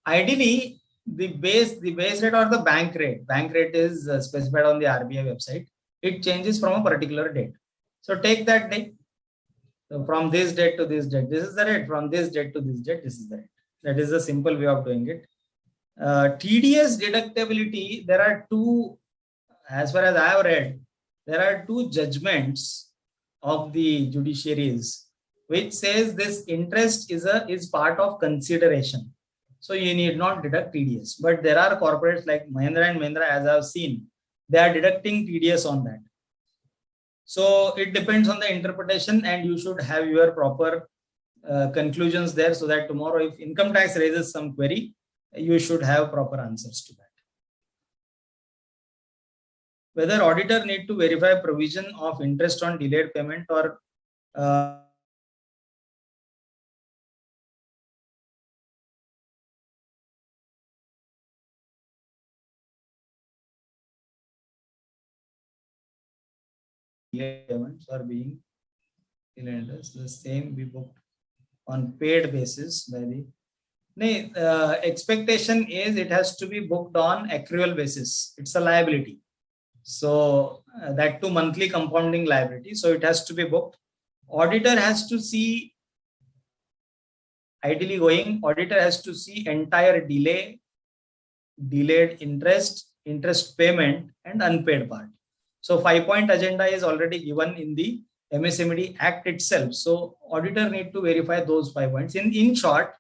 Ideally, the base rate or the bank rate is specified on the RBI website. It changes from a particular date. So take that date. So from this date to this date, this is the rate. From this date to this date, this is the rate. That is the simple way of doing it. TDS deductibility, there are two, as far as I have read, there are two judgments of the judiciaries which says this interest is part of consideration. So you need not deduct TDS. But there are corporates like Mahindra and Mahindra, as I have seen, they are deducting TDS on that. So it depends on the interpretation, and you should have your proper conclusions there, so that tomorrow if income tax raises some query, you should have proper answers to that. Whether auditor need to verify provision of interest on delayed payment or payments are being delayed, the same be booked on paid basis by the expectation is it has to be booked on accrual basis. It's a liability. So that too monthly compounding liability. So it has to be booked. Auditor has to see, ideally going, auditor has to see entire delay, delayed interest, interest payment, and unpaid part. So 5-point agenda is already given in the MSMED Act itself. So auditor need to verify those 5 points. In short,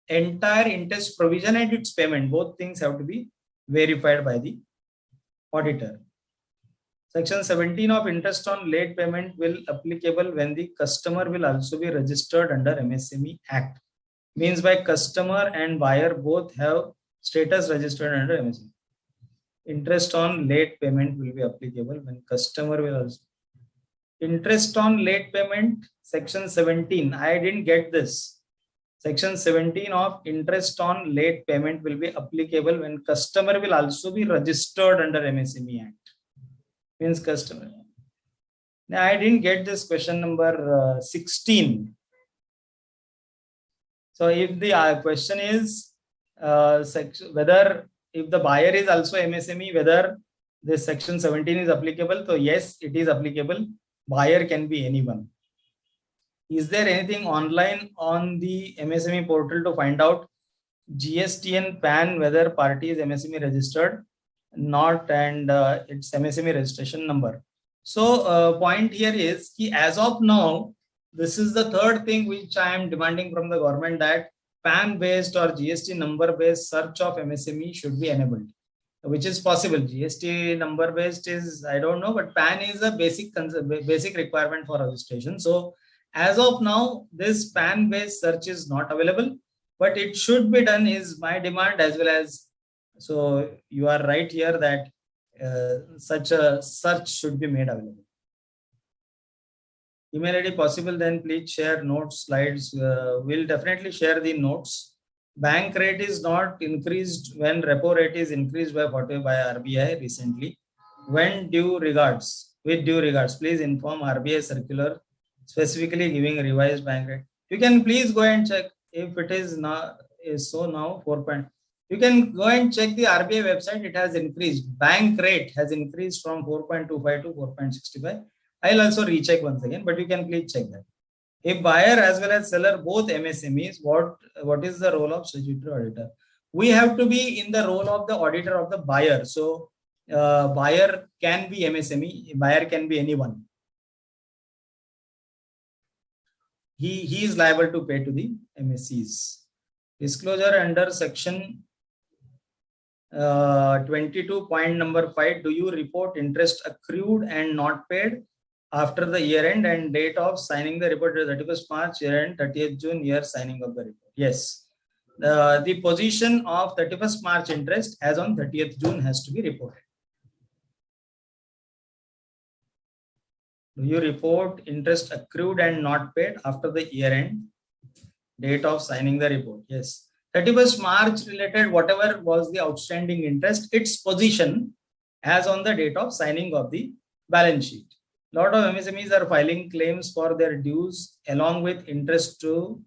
entire interest provision and its payment, both things have to be verified by the auditor. Section 17 of interest on late payment will applicable when the customer will also be registered under MSME Act. Means by customer and buyer both have status registered under MSME. Interest on late payment will be applicable when customer will also. Interest on late payment, section 17. I didn't get this. Section 17 of interest on late payment will be applicable when customer will also be registered under MSME Act. Means customer. Now I didn't get this question number 16. So if the question is whether if the buyer is also MSME, whether this section 17 is applicable, so yes, it is applicable. Buyer can be anyone. Is there anything online on the MSME portal to find out GST and PAN whether party is MSME registered? Not, and its MSME registration number. So point here is ki as of now, this is the third thing which I am demanding from the government, that PAN based or GST number based search of MSME should be enabled, which is possible. GST number based is, I don't know, but PAN is a basic requirement for registration. So as of now, this PAN based search is not available, but it should be done is my demand, as well as, so you are right here that such a search should be made available. Email ID possible, then please share notes, slides. We'll definitely share the notes. Bank rate is not increased when repo rate is increased by 40 by RBI recently. When due regards, with due regards, please inform RBI circular specifically giving revised bank rate. You can please go and check if it is not so now 4. You can go and check the RBI website. It has increased. Bank rate has increased from 4.25 to 4.65. I'll also recheck once again, but you can please check that. If buyer as well as seller both MSMEs, what is the role of statutory auditor? We have to be in the role of the auditor of the buyer. So buyer can be MSME, buyer can be anyone. He is liable to pay to the MSCs. Disclosure under section 22 point number 5. Do you report interest accrued and not paid after the year end and date of signing the report? 31st March year end, 30th June year signing of the report. Yes. The position of 31st March interest as on 30th June has to be reported. Do you report interest accrued and not paid after the year end, date of signing the report? Yes. 31st March related whatever was the outstanding interest, its position as on the date of signing of the balance sheet. Lot of MSMEs are filing claims for their dues along with interest to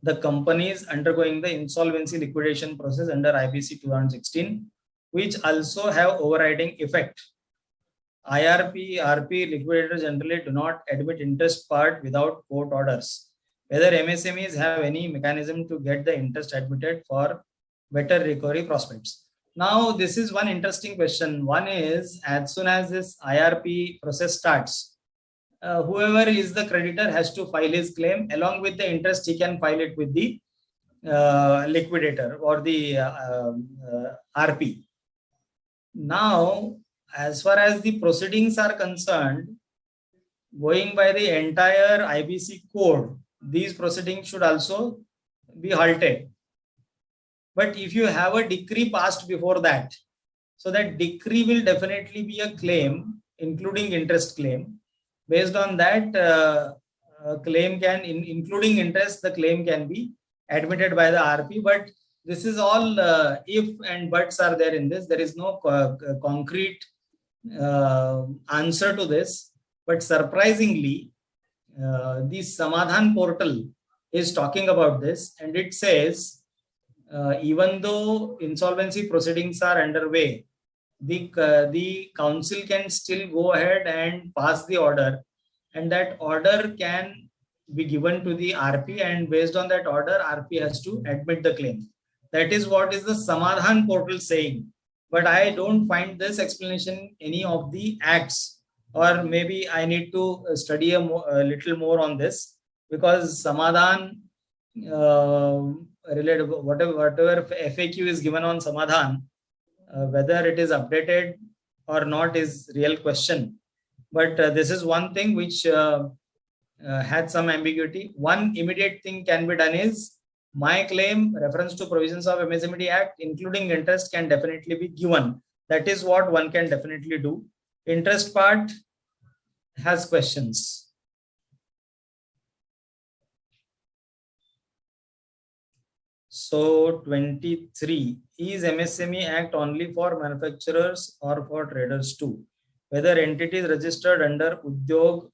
the companies undergoing the insolvency liquidation process under IBC 2016, which also have overriding effect. IRP, RP liquidators generally do not admit interest part without court orders. whether MSMEs have any mechanism to get the interest admitted for better recovery prospects. Now, this is one interesting question. One is, as soon as this IRP process starts, whoever is the creditor has to file his claim. Along with the interest, he can file it with the liquidator or the RP. Now, as far as the proceedings are concerned, going by the entire IBC code, these proceedings should also be halted. But if you have a decree passed before that, so that decree will definitely be a claim, including interest claim. Based on that, claim can, including interest, the claim can be admitted by the RP. But this is all if and buts are there in this. There is no concrete answer to this. But surprisingly, the Samadhan portal is talking about this, and it says, even though insolvency proceedings are underway, the council can still go ahead and pass the order, and that order can be given to the RP, and based on that order, RP has to admit the claim. That is what is the Samadhan portal saying. But I don't find this explanation in any of the acts, or maybe I need to study a little more on this, because Samadhan related, whatever FAQ is given on Samadhan, whether it is updated or not is real question. But this is one thing which had some ambiguity. One immediate thing can be done is, my claim, reference to provisions of MSMED Act, including interest, can definitely be given. That is what one can definitely do. Interest part has questions. So 23, is MSME Act only for manufacturers or for traders too? Whether entities registered under Udyog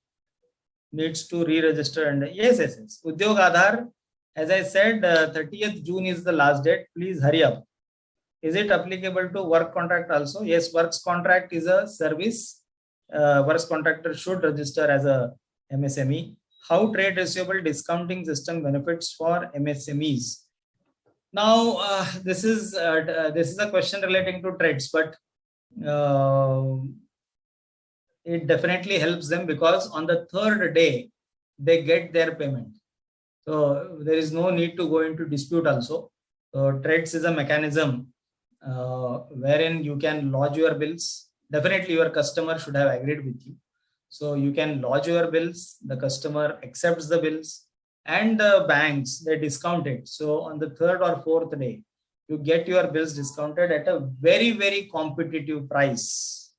needs to re-register under, yes. Udyog Aadhar, as I said, 30th June is the last date. Please hurry up. Is it applicable to work contract also? Yes, works contract is a service. Works contractor should register as a MSME. How trade receivable discounting system benefits for MSMEs? Now, this is a question relating to trades, but it definitely helps them, because on the third day they get their payment. So there is no need to go into dispute also. So trades is a mechanism wherein you can lodge your bills. Definitely your customer should have agreed with you. So you can lodge your bills, the customer accepts the bills, and the banks, they discount it. So on the third or fourth day, you get your bills discounted at a very, very competitive price.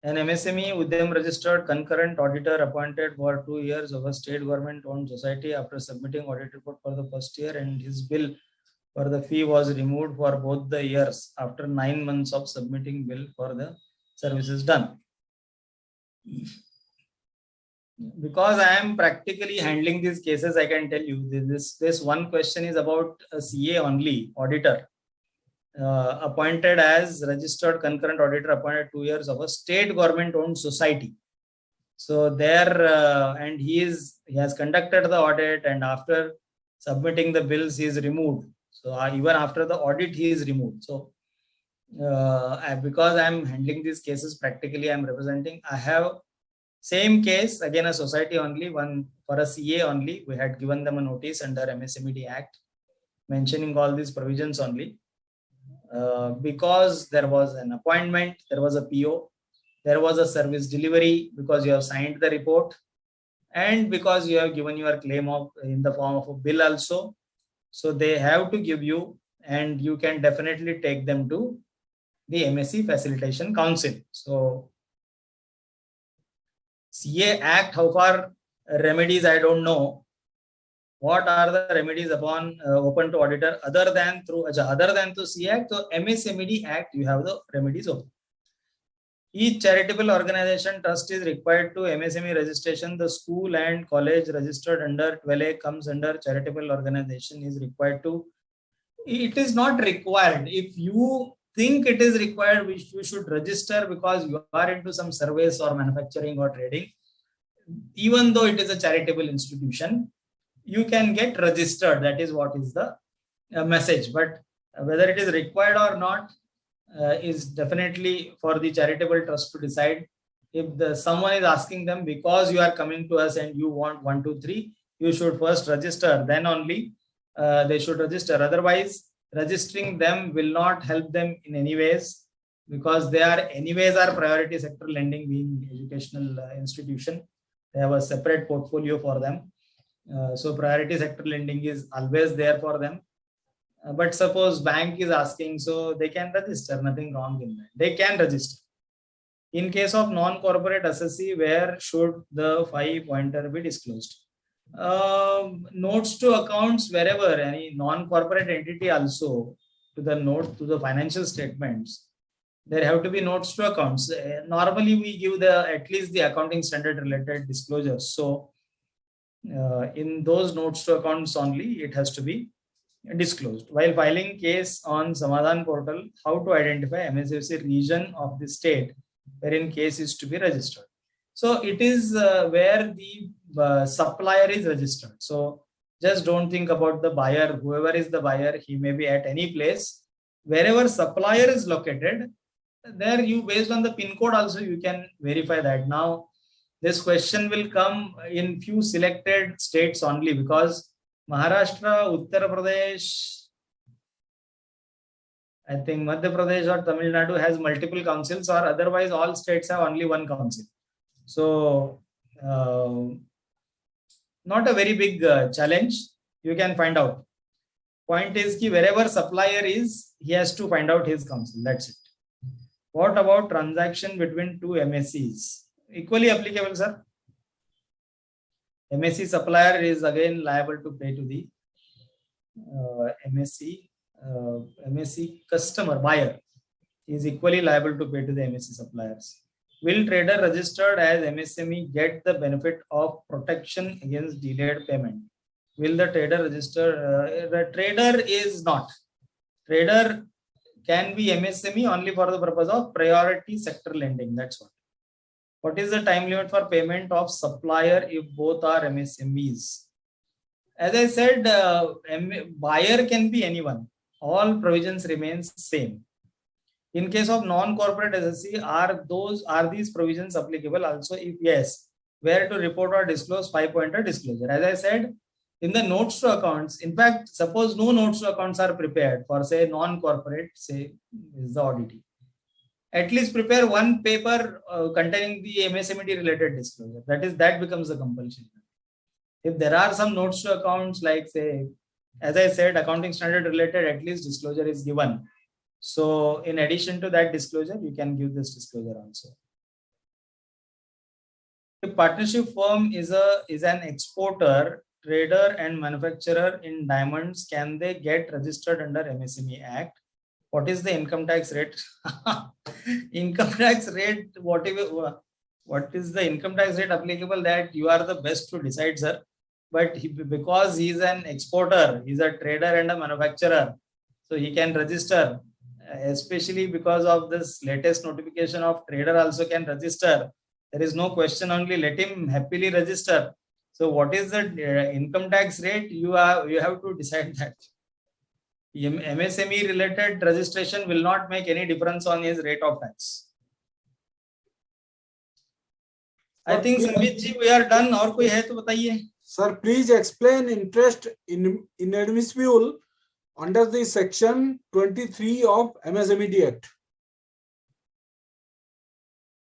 An MSME with them registered concurrent auditor appointed for 2 years of a state government owned society after submitting audit report for the first year, and his bill for the fee was removed for both the years after 9 months of submitting bill for the services done. Because I am practically handling these cases, I can tell you this one question is about a CA only, auditor. Appointed as registered concurrent auditor appointed 2 years of a state government owned society. So there, and he has conducted the audit, and after submitting the bills, he is removed. So even after the audit, he is removed. So because I am handling these cases practically, I am representing. I have same case, again a society only, one for a CA only. We had given them a notice under MSMED Act mentioning all these provisions only. Because there was an appointment, there was a PO, there was a service delivery because you have signed the report, and because you have given your claim in the form of a bill also. So they have to give you, and you can definitely take them to the MSE Facilitation Council. So CA Act, how far remedies, I don't know. What are the remedies upon open to auditor other than through CA Act? So MSMED Act, you have the remedies open. Each charitable organization trust is required to MSME registration. The school and college registered under 12A comes under charitable organization is required to. It is not required. If you think it is required, you should register because you are into some service or manufacturing or trading. Even though it is a charitable institution, you can get registered. That is what is the message. But whether it is required or not is definitely for the charitable trust to decide. If someone is asking them, because you are coming to us and you want 1, 2, 3, you should first register, then only they should register. Otherwise, registering them will not help them in any ways, because they are anyways are priority sector lending, being educational institution. They have a separate portfolio for them. So priority sector lending is always there for them. But suppose bank is asking, so they can register, nothing wrong in that. They can register. In case of non-corporate assessee, where should the 5-pointer be disclosed? Notes to accounts, wherever any non-corporate entity also, to the note to the financial statements, there have to be notes to accounts. Normally we give at least the accounting standard related disclosures. So in those notes to accounts only, it has to be disclosed. While filing case on Samadhan portal, how to identify MSFC region of the state wherein case is to be registered. So it is where the supplier is registered. So just don't think about the buyer. Whoever is the buyer, he may be at any place. Wherever supplier is located, there you, based on the pin code also, you can verify that. Now, this question will come in few selected states only, because Maharashtra, Uttar Pradesh, I think Madhya Pradesh or Tamil Nadu has multiple councils, or otherwise all states have only one council. So, not a very big challenge. You can find out. Point is ki wherever supplier is, he has to find out his council. That's it. What about transaction between two MSCs? Equally applicable, sir. MSC supplier is again liable to pay to the MSC customer, buyer is equally liable to pay to the MSC suppliers. Will trader registered as MSME get the benefit of protection against delayed payment? Will the trader register? The trader is not. Trader can be MSME only for the purpose of priority sector lending. That's what. What is the time limit for payment of supplier if both are MSMEs? As I said, buyer can be anyone. All provisions remains same. In case of non-corporate SSC, are these provisions applicable also? If yes, where to report or disclose 5-pointer disclosure? As I said, in the notes to accounts, in fact, suppose no notes to accounts are prepared for say non-corporate, say is the auditing. At least prepare one paper containing the MSMED related disclosure. That becomes the compulsion. If there are some notes to accounts, like say, as I said, accounting standard related, at least disclosure is given. So in addition to that disclosure, you can give this disclosure also. If partnership firm is an exporter, trader and manufacturer in diamonds, can they get registered under MSME Act? What is the income tax rate? Income tax rate, what is the income tax rate applicable? That you are the best to decide, sir. But because he is an exporter, he is a trader and a manufacturer, so he can register. Especially because of this latest notification of trader also can register. There is no question, only let him happily register. So what is the income tax rate? You have to decide that. MSME related registration will not make any difference on his rate of tax. I think Sandeep ji, we are done. और कोई है तो बताइए. Sir, please explain interest inadmissible under the section 23 of MSMED Act.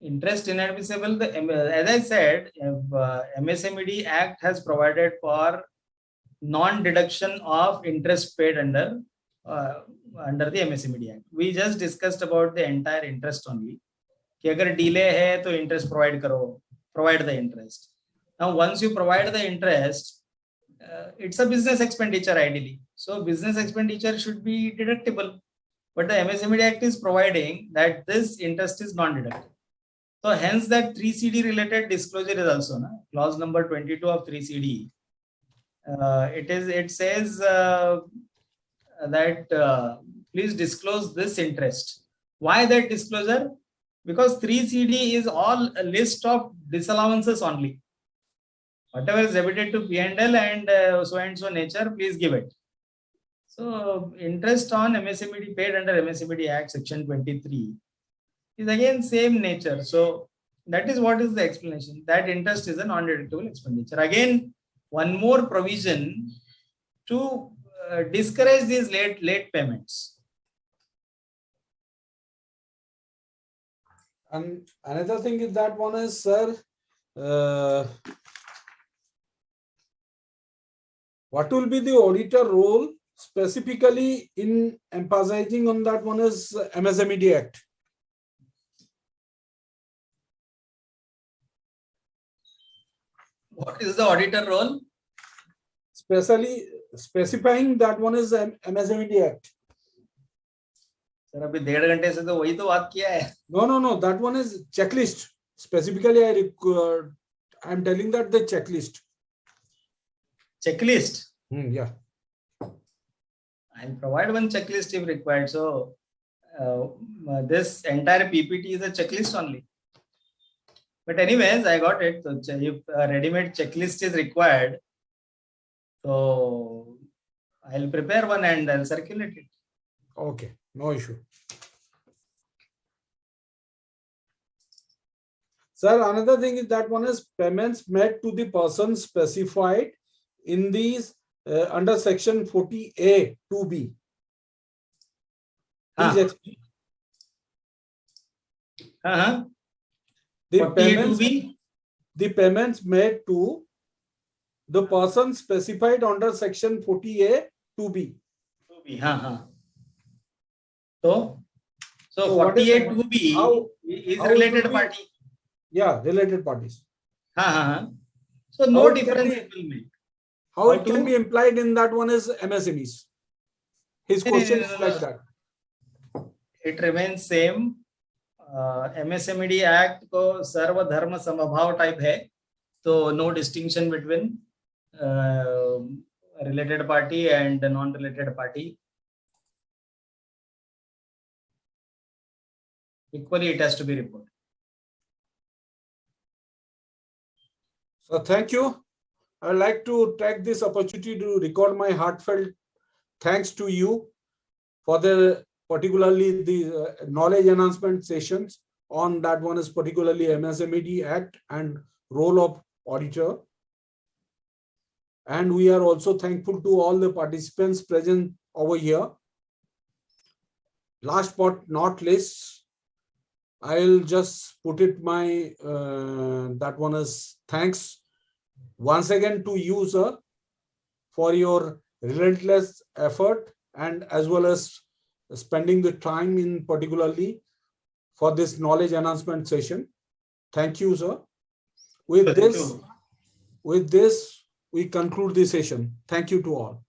Interest inadmissible, as I said, MSMED Act has provided for non-deduction of interest paid under the MSMED Act. We just discussed about the entire interest only. कि अगर delay है तो interest provide the interest. Now once you provide the interest, it's a business expenditure ideally. So business expenditure should be deductible. But the MSMED Act is providing that this interest is non-deductible. So hence that 3CD related disclosure is also clause number 22 of 3CD. It says that please disclose this interest. Why that disclosure? Because 3CD is all a list of disallowances only. Whatever is debited to P&L and so and so nature, please give it. So interest on MSMED paid under MSMED Act Section 23 is again same nature. So that is what is the explanation. That interest is a non-deductible expenditure. Again, one more provision to discourage these late payments. And another thing is that one is, sir, what will be the auditor role specifically in emphasizing on that one is MSMED Act? What is the auditor role? Especially specifying that one is MSMED Act. Sir, अभी 1.5 घंटे से तो वही तो बात किया है. No, that one is checklist. Specifically, I'm telling that the checklist. Checklist. Yeah. I'll provide one checklist if required. So this entire PPT is a checklist only. But anyways, I got it. So if a ready-made checklist is required, so I'll prepare one and I'll circulate it. Okay, no issue. Sir, another thing is that one is payments made to the person specified in these under section 40A 2B. Please explain. The payments made to the person specified under section 40A 2B. So 40A 2B is related party. Yeah, related parties. So no difference it will make. How it can be implied in that one is MSMEs. His question is like that. It remains same. MSMED Act को सर्व धर्म समभाव type है, so no distinction between related party and non-related party. Equally, it has to be reported. So thank you. I would like to take this opportunity to record my heartfelt thanks to you for the particularly the knowledge enhancement sessions on that one is particularly MSMED Act and role of auditor. And we are also thankful to all the participants present over here. Last but not least, I'll just put it my that one is thanks once again to you, sir, for your relentless effort and as well as spending the time in particularly for this knowledge enhancement session. Thank you, sir. With this, we conclude the session. Thank you to all.